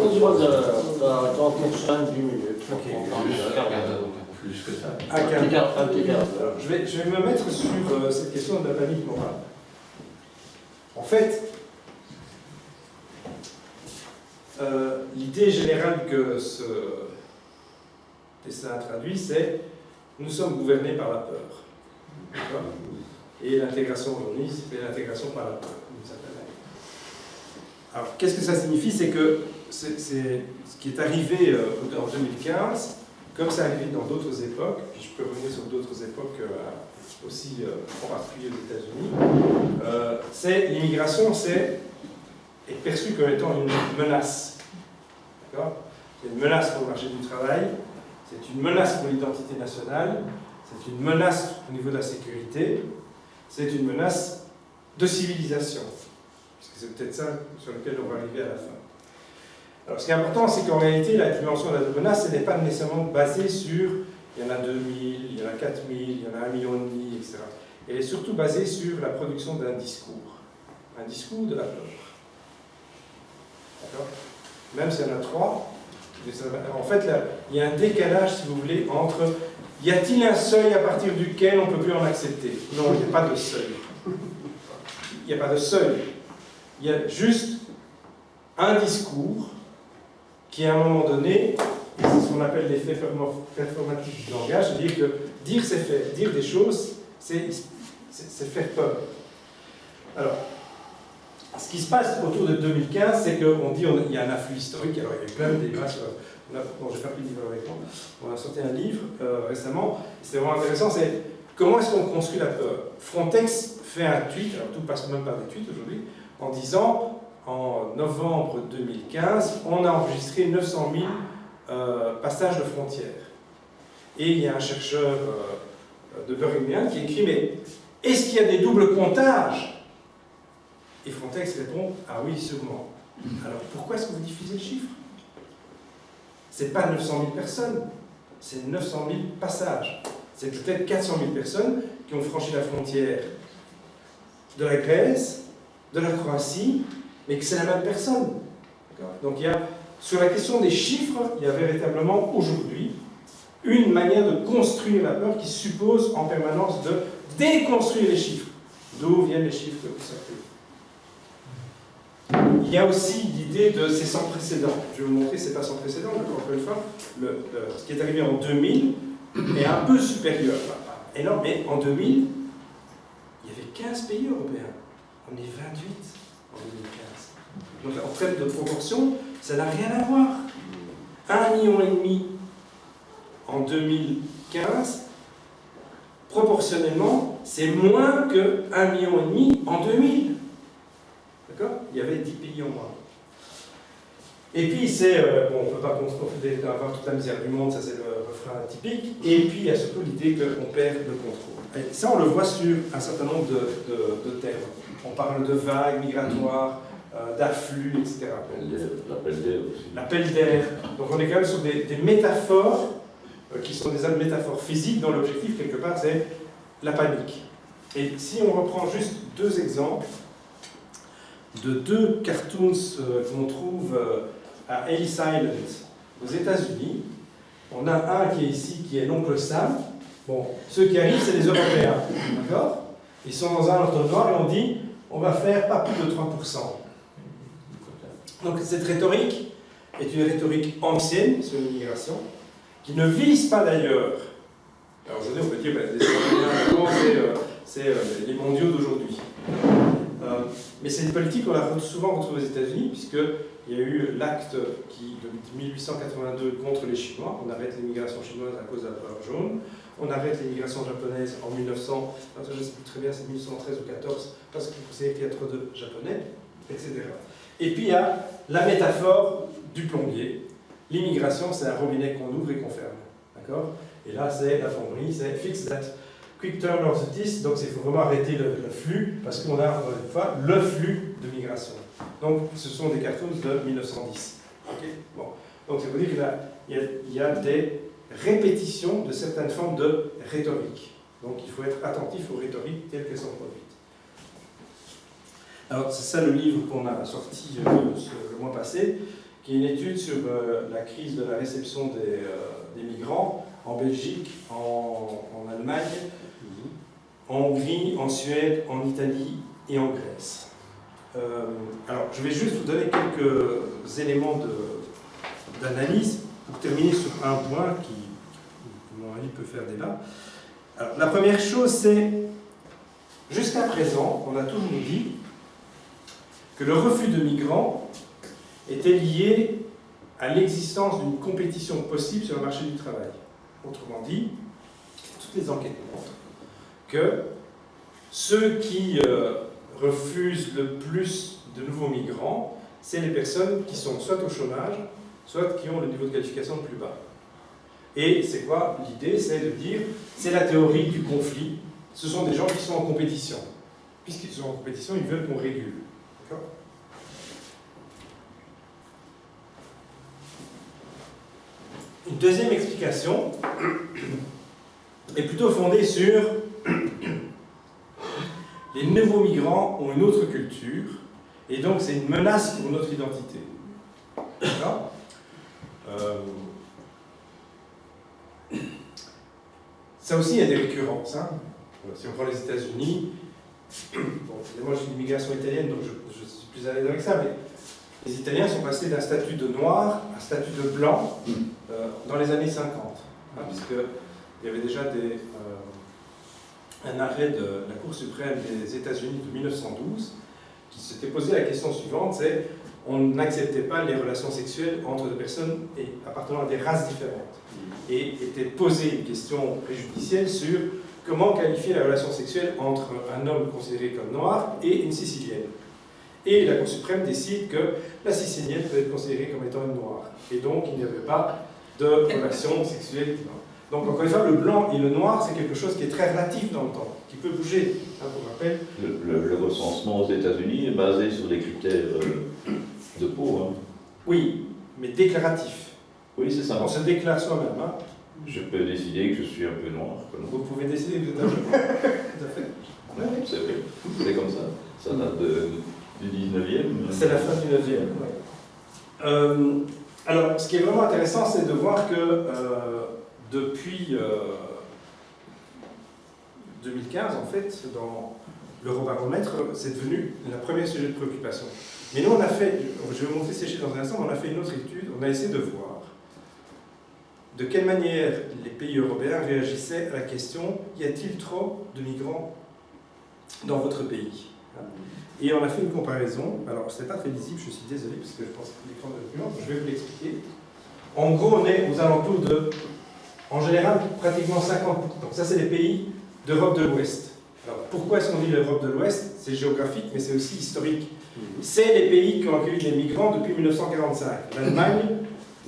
11 heures, t'as 30% 10 minutes. Ok. Plus que ça. À 15. Un petit quart d'heure. Alors, je vais me mettre sur cette question de la panique morale. En fait, l'idée générale que ce dessin traduit, c'est nous sommes gouvernés par la peur. D'accord ? Et l'intégration aujourd'hui, c'est l'intégration par la peur, d'une certaine manière. Alors, qu'est-ce que ça signifie? C'est que c'est ce qui est arrivé en 2015, comme ça arrivé dans d'autres époques, puis je peux revenir sur d'autres époques aussi, en particulier aux États-Unis, c'est l'immigration, est perçue comme étant une menace. D'accord? C'est une menace pour le marché du travail, c'est une menace pour l'identité nationale, c'est une menace au niveau de la sécurité, c'est une menace de civilisation. Parce que c'est peut-être ça sur lequel on va arriver à la fin. Alors, ce qui est important, c'est qu'en réalité, la dimension de la menace, elle n'est pas nécessairement basée sur il y en a 2000, il y en a 4000, il y en a 1,5 million, etc. Elle est surtout basée sur la production d'un discours de la peur. D'accord? Même s'il y en a 3, en fait, là, il y a un décalage, si vous voulez, entre y a-t-il un seuil à partir duquel on ne peut plus en accepter? Non, il n'y a pas de seuil. Il n'y a pas de seuil. Il y a juste un discours qui, à un moment donné, c'est ce qu'on appelle l'effet performatif du langage, c'est-à-dire que dire c'est faire, dire des choses, c'est faire peur. Alors, ce qui se passe autour de 2015, c'est qu'on dit qu'il y a un afflux historique. Alors, il y a eu plein de débats sur... Bon, je n'ai pas pris le livre avec moi. On a sorti un livre récemment. C'est vraiment intéressant, c'est comment est-ce qu'on construit la peur. Frontex fait un tweet, alors tout passe même par des tweets aujourd'hui, en disant, en novembre 2015, on a enregistré 900 000 passages de frontières. Et il y a un chercheur de Birmingham qui écrit, mais est-ce qu'il y a des doubles comptages? Et Frontex répond, ah oui, sûrement. Alors pourquoi est-ce que vous diffusez le chiffre? C'est pas 900 000 personnes, c'est 900 000 passages. C'est peut-être 400 000 personnes qui ont franchi la frontière de la Grèce, de la Croatie, mais que c'est la même personne. Donc il y a, sur la question des chiffres, il y a véritablement aujourd'hui une manière de construire la peur qui suppose en permanence de déconstruire les chiffres. D'où viennent les chiffres que vous sortez? Il y a aussi l'idée de c'est sans précédent. Je vais vous montrer, c'est pas sans précédent, mais encore une fois, ce qui est arrivé en 2000 est un peu supérieur. Pas énorme, mais en 2000, il y avait 15 pays européens. On est 28 en 2015. Donc en termes de proportion, ça n'a rien à voir. 1,5 million en 2015, proportionnellement, c'est moins que 1,5 million en 2000. D'accord? Il y avait 10 pays en moins. Et puis, bon, on ne peut pas avoir toute la misère du monde, ça c'est le refrain typique. Et puis, il y a surtout l'idée qu'on perd le contrôle. Et ça, on le voit sur un certain nombre de termes. On parle de vagues migratoires, d'afflux, etc. L'appel d'air aussi. L'appel d'air. Donc, on est quand même sur des métaphores qui sont des métaphores physiques dont l'objectif, quelque part, c'est la panique. Et si on reprend juste deux exemples de deux cartoons qu'on trouve à Ellis Island, aux États-Unis. On a un qui est ici, qui est l'oncle Sam. Bon, ceux qui arrivent, c'est les Européens, d'accord? Ils sont dans un entonnoir et on dit, on va faire pas plus de 3%. Donc cette rhétorique est une rhétorique ancienne sur l'immigration, qui ne vise pas d'ailleurs. Alors aujourd'hui, on peut dire, les Européens, c'est les mondiaux d'aujourd'hui. Mais c'est une politique qu'on a souvent retrouvée aux États-Unis, puisqu'il y a eu l'acte de 1882 contre les Chinois. On arrête l'immigration chinoise à cause de la peur jaune. On arrête l'immigration japonaise en 1900, je ne sais plus très bien, c'est 1913 ou 14, parce qu'on considère qu'il y a trop de Japonais, etc. Et puis il y a la métaphore du plombier. L'immigration, c'est un robinet qu'on ouvre et qu'on ferme. D'accord? Et là, c'est la plomberie, c'est fix that quick turn of the disc, donc il faut vraiment arrêter le flux, parce qu'on a, encore une fois, le flux de migration. Donc, ce sont des cartoons de 1910. Okay, bon. Donc, ça veut dire qu'il y a des répétitions de certaines formes de rhétorique. Donc, il faut être attentif aux rhétoriques telles qu'elles sont produites. Alors, c'est ça le livre qu'on a sorti le mois passé, qui est une étude sur la crise de la réception des migrants en Belgique, en Allemagne, en Hongrie, en Suède, en Italie et en Grèce. Alors, je vais juste vous donner quelques éléments d'analyse pour terminer sur un point qui, à mon avis, peut faire débat. Alors, la première chose, c'est, jusqu'à présent, on a toujours dit que le refus de migrants était lié à l'existence d'une compétition possible sur le marché du travail. Autrement dit, toutes les enquêtes montrent que ceux qui refusent le plus de nouveaux migrants, c'est les personnes qui sont soit au chômage, soit qui ont le niveau de qualification le plus bas. Et c'est quoi l'idée? C'est de dire, c'est la théorie du conflit. Ce sont des gens qui sont en compétition. Puisqu'ils sont en compétition, ils veulent qu'on régule. D'accord? Une deuxième explication est plutôt fondée sur les nouveaux migrants ont une autre culture et donc c'est une menace pour notre identité. D'accord? Ça aussi, il y a des récurrences. Hein. Si on prend les États-Unis, bon, moi j'ai une immigration italienne donc je suis plus à l'aise avec ça, mais les Italiens sont passés d'un statut de noir à un statut de blanc dans les années 50, hein, puisqu'il y avait déjà un arrêt de la Cour suprême des États-Unis de 1912 qui s'était posé la question suivante, c'est on n'acceptait pas les relations sexuelles entre des personnes appartenant à des races différentes. Et était posée une question préjudicielle sur comment qualifier la relation sexuelle entre un homme considéré comme noir et une Sicilienne. Et la Cour suprême décide que la Sicilienne peut être considérée comme étant une noire. Et donc, il n'y avait pas de relation sexuelle. Donc, encore une fois, le blanc et le noir, c'est quelque chose qui est très relatif dans le temps, qui peut bouger. Hein, pour rappel. Le recensement aux États-Unis est basé sur des critères de peau. Hein. Oui, mais déclaratif. Oui, c'est ça. On se déclare soi-même. Hein. Je peux décider que je suis un peu noir. Vous pouvez décider que vous êtes un peu noir. Tout à fait. Oui, c'est vrai. C'est comme ça. Ça date du 19e. C'est la fin du 9e. Ouais. Alors, ce qui est vraiment intéressant, c'est de voir que depuis 2015, en fait, dans l'Eurobaromètre, c'est devenu le premier sujet de préoccupation. Mais nous, on a fait, je vais vous montrer ces chiffres dans un instant, mais on a fait une autre étude, on a essayé de voir de quelle manière les pays européens réagissaient à la question « Y a-t-il trop de migrants dans votre pays ?» Et on a fait une comparaison. Alors, ce n'est pas très lisible, je suis désolé, parce que je pense que l'écran est plus grand, je vais vous l'expliquer. En gros, on est aux alentours de, en général, pratiquement 50%. Donc ça, c'est les pays d'Europe de l'Ouest. Alors, pourquoi est-ce qu'on dit l'Europe de l'Ouest? C'est géographique, mais c'est aussi historique. c'est les pays qui ont accueilli des migrants depuis 1945. L'Allemagne,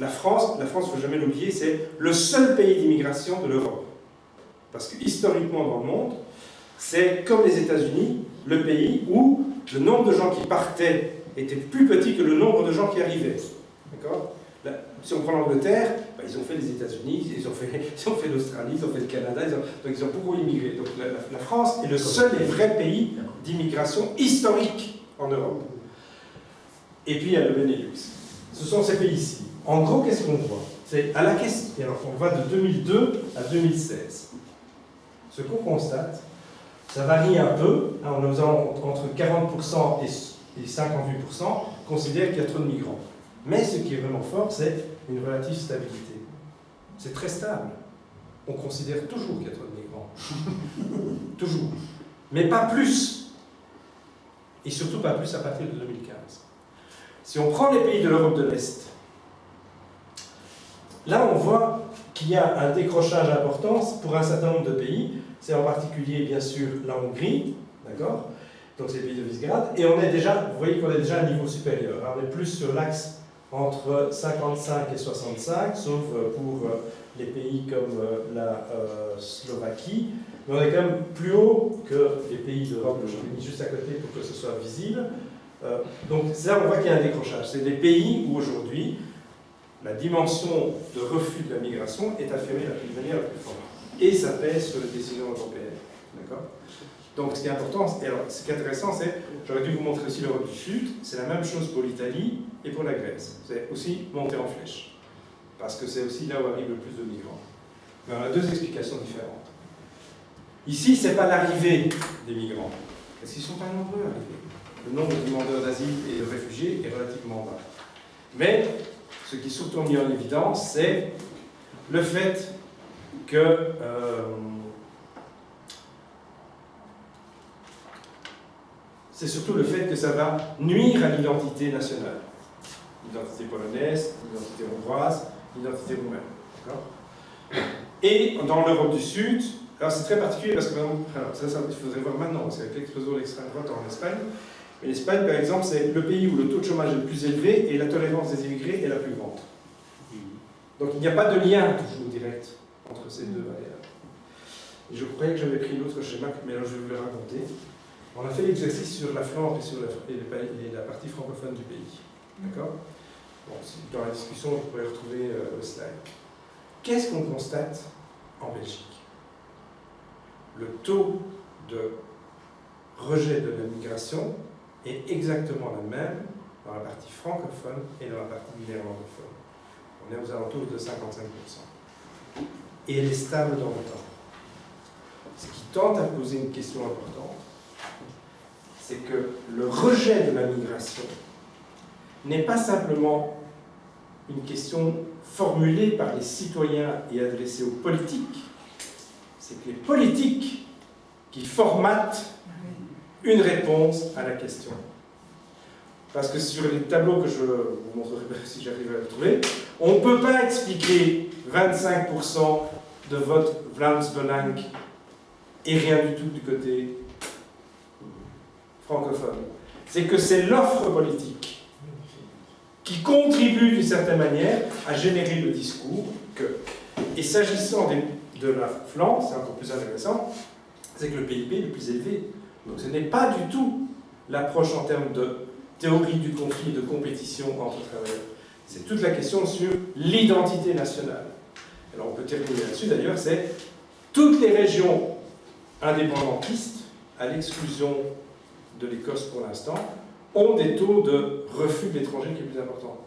la France, il ne faut jamais l'oublier, c'est le seul pays d'immigration de l'Europe. Parce que historiquement dans le monde, c'est comme les États-Unis, le pays où le nombre de gens qui partaient était plus petit que le nombre de gens qui arrivaient. D'accord ? Si on prend l'Angleterre, ils ont fait les États-Unis, ils ont fait l'Australie, ils ont fait le Canada, donc ils ont beaucoup immigré. Donc la France est le seul et vrai pays d'immigration historique en Europe. Et puis il y a le Benelux. Ce sont ces pays-ci. En gros, qu'est-ce qu'on voit? C'est à la question. Alors, on va de 2002 à 2016. Ce qu'on constate, ça varie un peu. On est entre 40% et 58% considèrent qu'il y a trop de migrants. Mais ce qui est vraiment fort, c'est une relative stabilité. C'est très stable. On considère toujours qu'il y a trop de migrants. Toujours. Mais pas plus. Et surtout pas plus à partir de 2015. Si on prend les pays de l'Europe de l'Est, là on voit qu'il y a un décrochage important pour un certain nombre de pays. C'est en particulier, bien sûr, la Hongrie, d'accord? Donc c'est les pays de Visegrad. Et on est déjà, vous voyez qu'on est déjà à un niveau supérieur. Alors, on est plus sur l'axe entre 55 et 65, sauf pour les pays comme la Slovaquie. Mais on est quand même plus haut que les pays d'Europe, je l'ai mis juste à côté pour que ce soit visible. Donc c'est là on voit qu'il y a un décrochage. C'est des pays où aujourd'hui, la dimension de refus de la migration est affirmée de manière la plus forte. Et ça pèse sur les décisions européennes. D'accord ? Donc ce qui est important, et alors ce qui est intéressant, c'est, j'aurais dû vous montrer aussi l'Europe du Sud, c'est la même chose pour l'Italie et pour la Grèce. C'est aussi monter en flèche. Parce que c'est aussi là où arrive le plus de migrants. Mais on a deux explications différentes. Ici, ce n'est pas l'arrivée des migrants. Parce qu'ils ne sont pas nombreux à arriver. Le nombre de demandeurs d'asile et de réfugiés est relativement bas. Mais ce qui est surtout mis en évidence, c'est le fait que c'est surtout le fait que ça va nuire à l'identité nationale. L'identité polonaise, l'identité hongroise, l'identité roumaine. D'accord ? Et dans l'Europe du Sud, alors c'est très particulier parce que ça, il faudrait voir maintenant, parce qu'avec l'explosion de l'extrême droite en Espagne, mais l'Espagne, par exemple, c'est le pays où le taux de chômage est le plus élevé et la tolérance des immigrés est la plus grande. Donc il n'y a pas de lien toujours direct entre ces deux variables. Et je croyais que j'avais pris l'autre schéma, mais alors je vais vous le raconter. On a fait l'exercice sur la Flandre et sur la partie francophone du pays. D'accord ? Bon, dans la discussion, vous pourrez retrouver le slide. Qu'est-ce qu'on constate en Belgique? Le taux de rejet de la migration est exactement la même dans la partie francophone et dans la partie néerlandophone. On est aux alentours de 55%. Et elle est stable dans le temps. Ce qui tente à poser une question importante, c'est que le rejet de la migration n'est pas simplement une question formulée par les citoyens et adressée aux politiques, c'est que les politiques qui formatent une réponse à la question. Parce que sur les tableaux que je vous montrerai si j'arrive à les trouver, on ne peut pas expliquer 25% de vote Vlaams-Belang et rien du tout du côté francophone. C'est que c'est l'offre politique qui contribue d'une certaine manière à générer le discours que, et s'agissant de la Flandre, c'est encore plus intéressant, c'est que le PIB est le plus élevé. Donc ce n'est pas du tout l'approche en termes de théorie du conflit et de compétition entre travailleurs. C'est toute la question sur l'identité nationale. Alors on peut terminer là-dessus d'ailleurs, c'est toutes les régions indépendantistes, à l'exclusion de l'Écosse pour l'instant, ont des taux de refus de l'étranger qui est plus important.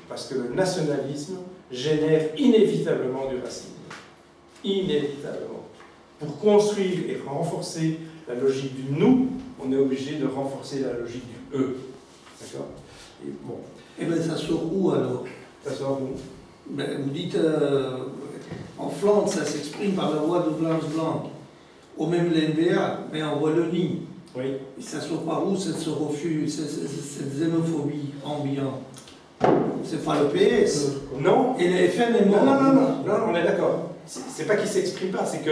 Parce que le nationalisme génère inévitablement du racisme. Inévitablement. Pour construire et renforcer la logique du nous, on est obligé de renforcer la logique du eux. D'accord ? Et bon. Eh bien, ça sort où alors? Ça sort où? Ben, vous dites, en Flandre, ça s'exprime par la voix de Vlaams-Belang, ou même l'NVA, mais en Wallonie. Oui. Et ça sort par où, ce refus, cette xénophobie ambiante? C'est pas le PS. Non. Et les FN est mort. Non, on est d'accord. C'est pas qu'il s'exprime pas, c'est que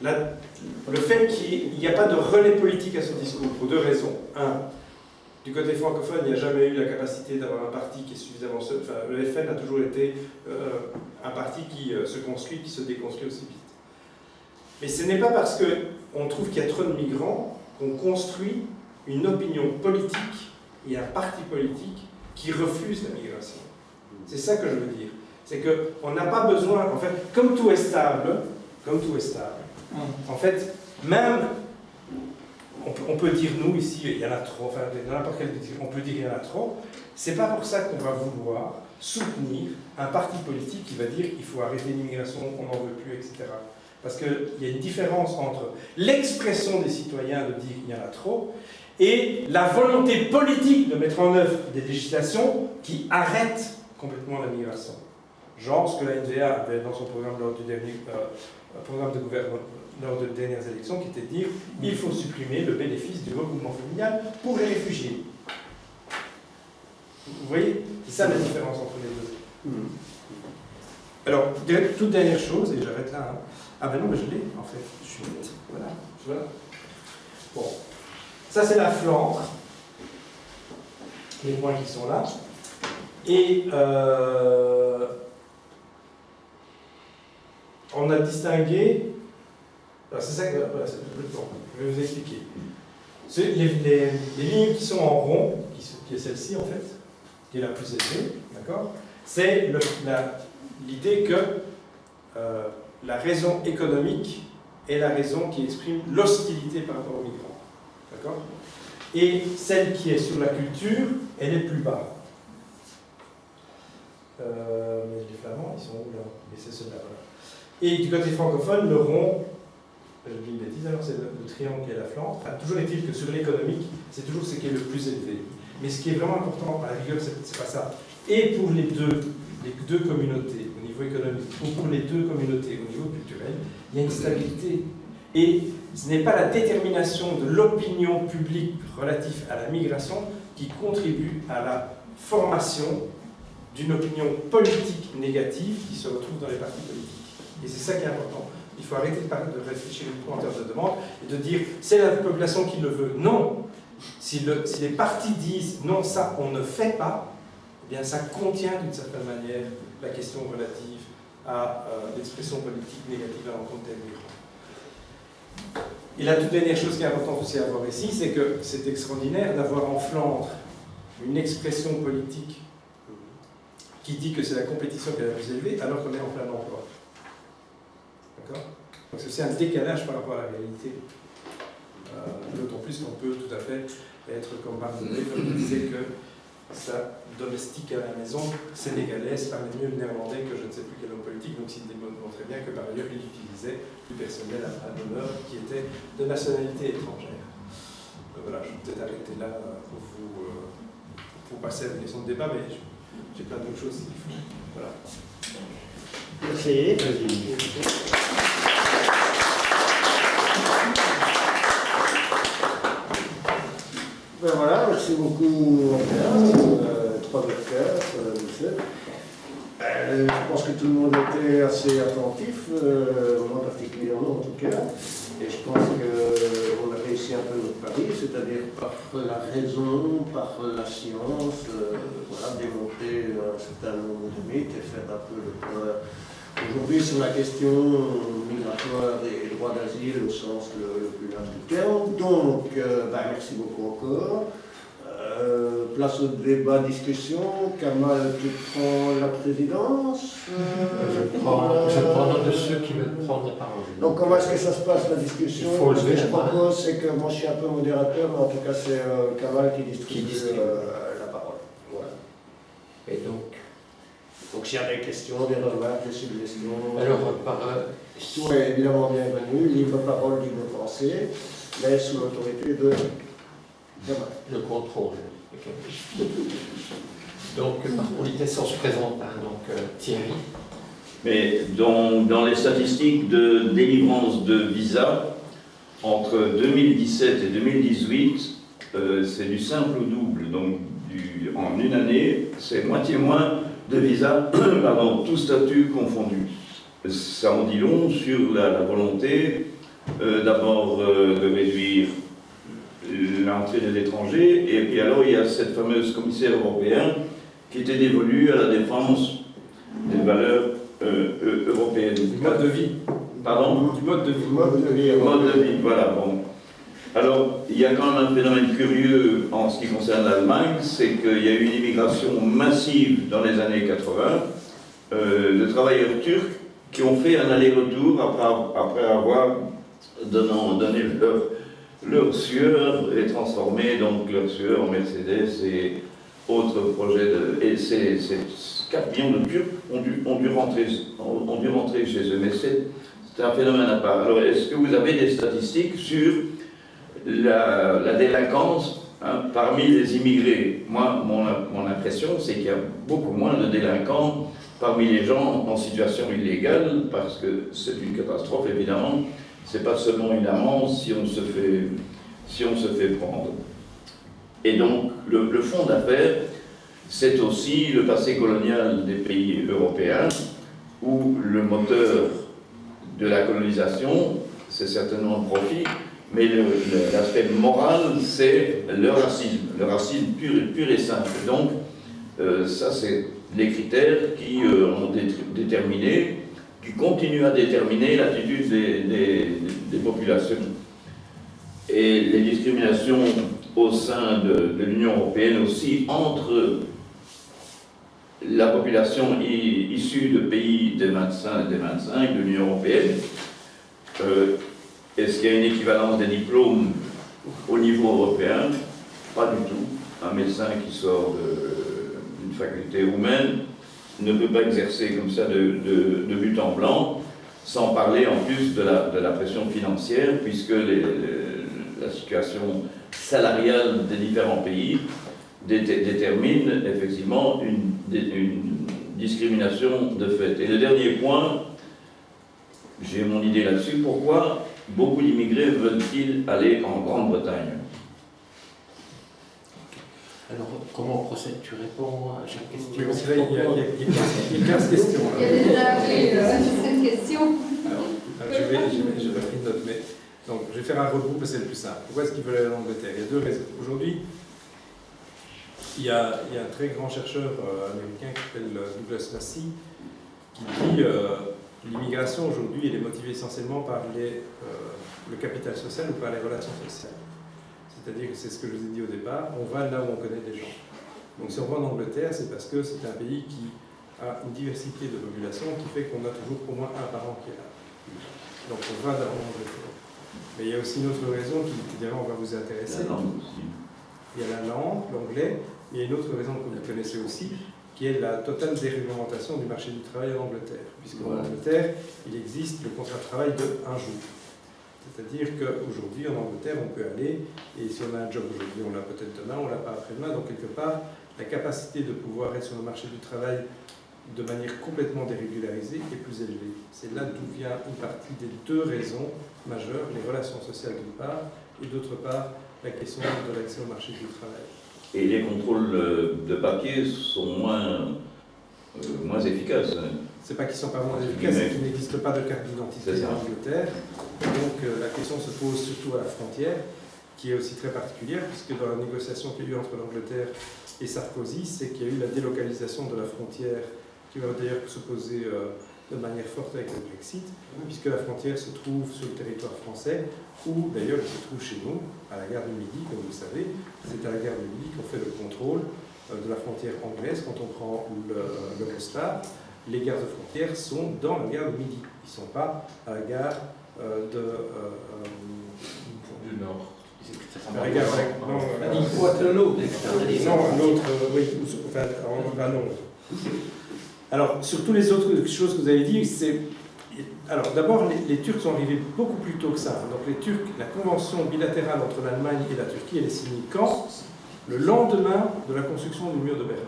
le fait qu'il n'y a pas de relais politique à son discours, pour deux raisons. Un, Du côté francophone, il n'y a jamais eu la capacité d'avoir un parti qui est suffisamment seul. Enfin, le FN a toujours été un parti qui se construit, qui se déconstruit aussi vite. Mais ce n'est pas parce qu'on trouve qu'il y a trop de migrants qu'on construit une opinion politique et un parti politique qui refuse la migration. C'est ça que je veux dire. C'est qu'on n'a pas besoin, en fait, comme tout est stable, en fait, même, on peut dire, nous, ici, il y en a trop, enfin, dans n'importe quel pays, on peut dire qu'il y en a trop, c'est pas pour ça qu'on va vouloir soutenir un parti politique qui va dire il faut arrêter l'immigration, on n'en veut plus, etc. Parce qu'il y a une différence entre l'expression des citoyens de dire qu'il y en a trop et la volonté politique de mettre en œuvre des législations qui arrêtent complètement la migration. Genre ce que la NVA avait dans son programme lors du dernier programme de gouvernement, lors des dernières élections, qui était de dire il faut supprimer le bénéfice du regroupement familial pour les réfugiés. Vous voyez, c'est ça la différence entre les deux. Alors, toute dernière chose, et j'arrête là. Hein. Ah ben non, mais je l'ai, en fait. Je suis bête. Voilà. Bon. Ça, c'est la Flandre. Les points qui sont là. Et on a distingué... Alors, c'est ça que... Voilà, je vais vous expliquer. Les lignes qui sont en rond, qui est celle-ci, en fait, qui est la plus élevée, d'accord, c'est l'idée que la raison économique est la raison qui exprime l'hostilité par rapport aux migrants. D'accord ? Et celle qui est sur la culture, elle est plus bas. Mais les Flamands, ils sont où là ? Et c'est celle-là. Voilà. Et du côté francophone, le rond, je dis une bêtise, alors c'est le triangle qui est la Flandre. Enfin, toujours est-il que sur l'économique, c'est toujours ce qui est le plus élevé. Mais ce qui est vraiment important, à la rigueur, c'est pas ça. Et pour les deux communautés au niveau économique, ou pour les deux communautés au niveau culturel, il y a une stabilité. Et ce n'est pas la détermination de l'opinion publique relative à la migration qui contribue à la formation d'une opinion politique négative qui se retrouve dans les partis politiques. Et c'est ça qui est important. Il faut arrêter de réfléchir uniquement en termes de demande et de dire c'est la population qui le veut. Non. Si les partis disent non, ça on ne fait pas, eh bien ça contient d'une certaine manière la question relative à l'expression politique négative à l'encontre des migrants. Et la toute dernière chose qui est importante aussi à voir ici, c'est que c'est extraordinaire d'avoir en Flandre une expression politique qui dit que c'est la compétition qui est la plus élevée alors qu'on est en plein emploi. D'accord ? Donc c'est aussi un décalage par rapport à la réalité. D'autant plus qu'on peut tout à fait être comme Barthélémy, comme il disait que sa domestique à la maison sénégalaise parlait mieux le néerlandais que je ne sais plus quel homme politique, donc il démontrait bien que par ailleurs il utilisait du personnel à l'honneur qui était de nationalité étrangère. Voilà, je vais peut-être arrêter là pour passer à la question de débat, mais j'ai plein d'autres choses s'il faut. Voilà. Merci. Ben voilà, merci beaucoup Andrea, 3 docteurs, monsieur. Je pense que tout le monde était assez attentif, moi particulièrement en tout cas, et je pense qu'on a réussi un peu notre pari, c'est-à-dire par la raison, par la science, voilà, démontrer un certain nombre de mythes et faire un peu le point aujourd'hui sur la question migratoire et droit d'asile au sens le plus large du terme. Donc, merci beaucoup encore. Place au débat, discussion. Kamal, tu prends la présidence. Je prends note de ceux qui veulent prendre la parole. Donc, comment est-ce que ça se passe la discussion? Ce que je propose, c'est que moi je suis un peu modérateur, mais en tout cas, c'est Kamal qui distribue la parole. Voilà. Et donc s'il y a des questions, des remarques, des suggestions. Alors, tout est évidemment bienvenu, libre parole, libre pensée, mais sous l'autorité de Kamal. le contrôle. Donc, par politesse, on se présente, hein, donc Thierry. Mais dans les statistiques de délivrance de visa, entre 2017 et 2018, c'est du simple au double. Donc, en une année, c'est moitié moins de visas, pardon, tout statut confondu. Ça en dit long sur la volonté, d'abord, de réduire l'entrée des étrangers. Et puis alors, il y a cette fameuse commissaire européenne qui était dévolue à la défense des valeurs européennes. Du mode de vie. Pardon? Du mode de vie. Mode de vie, voilà, bon. Alors, il y a quand même un phénomène curieux en ce qui concerne l'Allemagne, c'est qu'il y a eu une immigration massive dans les années 80 de travailleurs turcs qui ont fait un aller-retour après avoir donné leur sueur et transformé donc leur sueur en Mercedes et autres projets et ces 4 millions de Turcs ont dû rentrer chez eux, mais c'est un phénomène à part. Alors, est-ce que vous avez des statistiques sur la délinquance parmi les immigrés? Moi, mon impression, c'est qu'il y a beaucoup moins de délinquants parmi les gens en situation illégale, parce que c'est une catastrophe, évidemment. C'est pas seulement une amende si on se fait prendre. Et donc, le fond d'affaires, c'est aussi le passé colonial des pays européens, où le moteur de la colonisation, c'est certainement le profit, mais l'aspect moral, c'est le racisme pur et simple. Donc, ça, c'est les critères qui ont déterminé, qui continuent à déterminer l'attitude des populations. Et les discriminations au sein de l'Union européenne aussi, entre la population issue de pays des 25 de l'Union européenne. Est-ce qu'il y a une équivalence des diplômes au niveau européen? Pas du tout. Un médecin qui sort d'une faculté roumaine ne peut pas exercer comme ça de but en blanc, sans parler en plus de la pression financière, puisque la situation salariale des différents pays détermine effectivement une discrimination de fait. Et le dernier point, j'ai mon idée là-dessus, pourquoi beaucoup d'immigrés veulent-ils aller en Grande-Bretagne? Alors, comment on procède? Tu réponds à chaque question? Oui, parce que là, il y a 15 questions. Il y a déjà cette question. Alors, je vais pris une note, mais donc, je vais faire un regroupe, c'est le plus simple. Pourquoi est-ce qu'ils veulent aller en Angleterre? Il y a 2 raisons. Aujourd'hui, il y a un très grand chercheur américain qui s'appelle Douglas Massey, qui dit l'immigration aujourd'hui elle est motivée essentiellement par le capital social ou par les relations sociales. C'est-à-dire que c'est ce que je vous ai dit au départ, on va là où on connaît des gens. Donc si on va en Angleterre, c'est parce que c'est un pays qui a une diversité de population qui fait qu'on a toujours au moins un parent qui est là. Donc on va en Angleterre. Mais il y a aussi une autre raison qui évidemment va vous intéresser. Il y a la langue, l'anglais, mais il y a une autre raison que vous connaissez aussi, qui est la totale déréglementation du marché du travail en Angleterre. Puisqu'en Angleterre, il existe le contrat de travail de 1 jour. C'est-à-dire qu'aujourd'hui, en Angleterre, on peut aller, et si on a un job aujourd'hui, on l'a peut-être demain, on l'a pas après-demain, donc quelque part, la capacité de pouvoir être sur le marché du travail de manière complètement dérégularisée est plus élevée. C'est là d'où vient une partie des 2 raisons majeures, les relations sociales d'une part, et d'autre part, la question de l'accès au marché du travail. Et les contrôles de papier sont moins efficaces. C'est pas qu'ils sont pas moins efficaces, c'est qu'il n'existe pas de carte d'identité en Angleterre. Donc la question se pose surtout à la frontière, qui est aussi très particulière, puisque dans la négociation qu'il y a eu entre l'Angleterre et Sarkozy, c'est qu'il y a eu la délocalisation de la frontière, qui va d'ailleurs se poser de manière forte avec le Brexit, puisque la frontière se trouve sur le territoire français, ou d'ailleurs elle se trouve chez nous, à la gare du Midi, comme vous le savez. C'est à la gare du Midi qu'on fait le contrôle de la frontière anglaise quand on prend l'Eurostar. Les gares de frontière sont dans la gare du Midi, ils ne sont pas à la gare Du Nord. la gare Waterloo. non, l'autre, oui, enfin non. Alors, sur toutes les autres choses que vous avez dit, c'est... Alors, d'abord, les Turcs sont arrivés beaucoup plus tôt que ça. Donc, les Turcs, la convention bilatérale entre l'Allemagne et la Turquie, elle est signée quand? Le lendemain de la construction du mur de Berlin.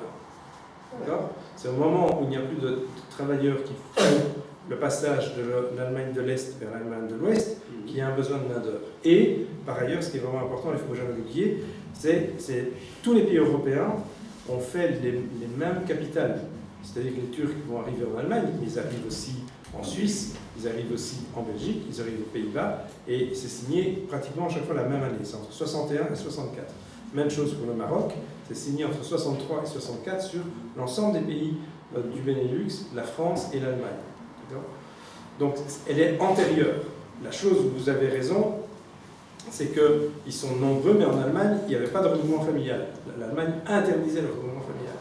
D'accord? C'est au moment où il n'y a plus de travailleurs qui font le passage de l'Allemagne de l'Est vers l'Allemagne de l'Ouest qu'il y a un besoin de main-d'œuvre. Et, par ailleurs, ce qui est vraiment important, il ne faut jamais l'oublier, c'est tous les pays européens ont fait les mêmes capitales. C'est-à-dire que les Turcs vont arriver en Allemagne, mais ils arrivent aussi en Suisse, ils arrivent aussi en Belgique, ils arrivent aux Pays-Bas, et c'est signé pratiquement à chaque fois la même année, c'est entre 61 et 64. Même chose pour le Maroc, c'est signé entre 63 et 64 sur l'ensemble des pays du Benelux, la France et l'Allemagne. Donc elle est antérieure. La chose où vous avez raison, c'est qu'ils sont nombreux, mais en Allemagne, il n'y avait pas de regroupement familial. L'Allemagne interdisait le regroupement familial.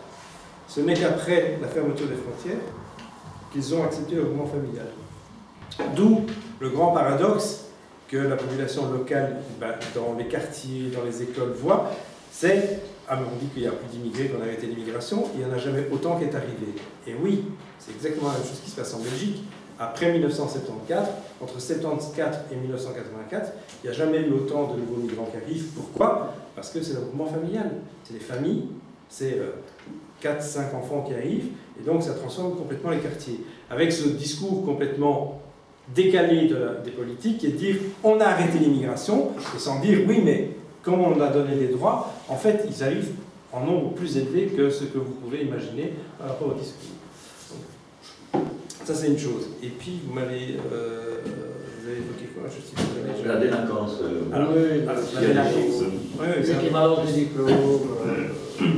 Ce n'est qu'après la fermeture des frontières qu'ils ont accepté le regroupement familial. D'où le grand paradoxe que la population locale, dans les quartiers, dans les écoles, voit, c'est, on dit qu'il n'y a plus d'immigrés, qu'on a arrêté l'immigration, il n'y en a jamais autant qui est arrivé. Et oui, c'est exactement la même chose qui se passe en Belgique. Après 1974, entre 1974 et 1984, il n'y a jamais eu autant de nouveaux migrants qui arrivent. Pourquoi? Parce que c'est le regroupement familial. C'est les familles, c'est 4-5 enfants qui arrivent, et donc ça transforme complètement les quartiers. Avec ce discours complètement décalé des politiques, qui est de dire on a arrêté l'immigration, et sans dire oui, mais comme on a donné des droits, en fait, ils arrivent en nombre plus élevé que ce que vous pouvez imaginer par rapport au discours. Ça, c'est une chose. Et puis, vous m'avez évoqué quoi? Je sais pas, La délinquance. Alors, la délinquance. L'équivalence des diplômes.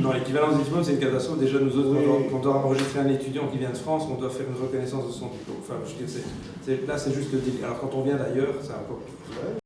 Dans l'équivalence des diplômes, c'est une catastrophe. Déjà, nous autres, quand on doit enregistrer un étudiant qui vient de France, on doit faire une reconnaissance de son diplôme. Enfin, je veux dire, là, c'est juste le début. Alors, quand on vient d'ailleurs, c'est encore plus.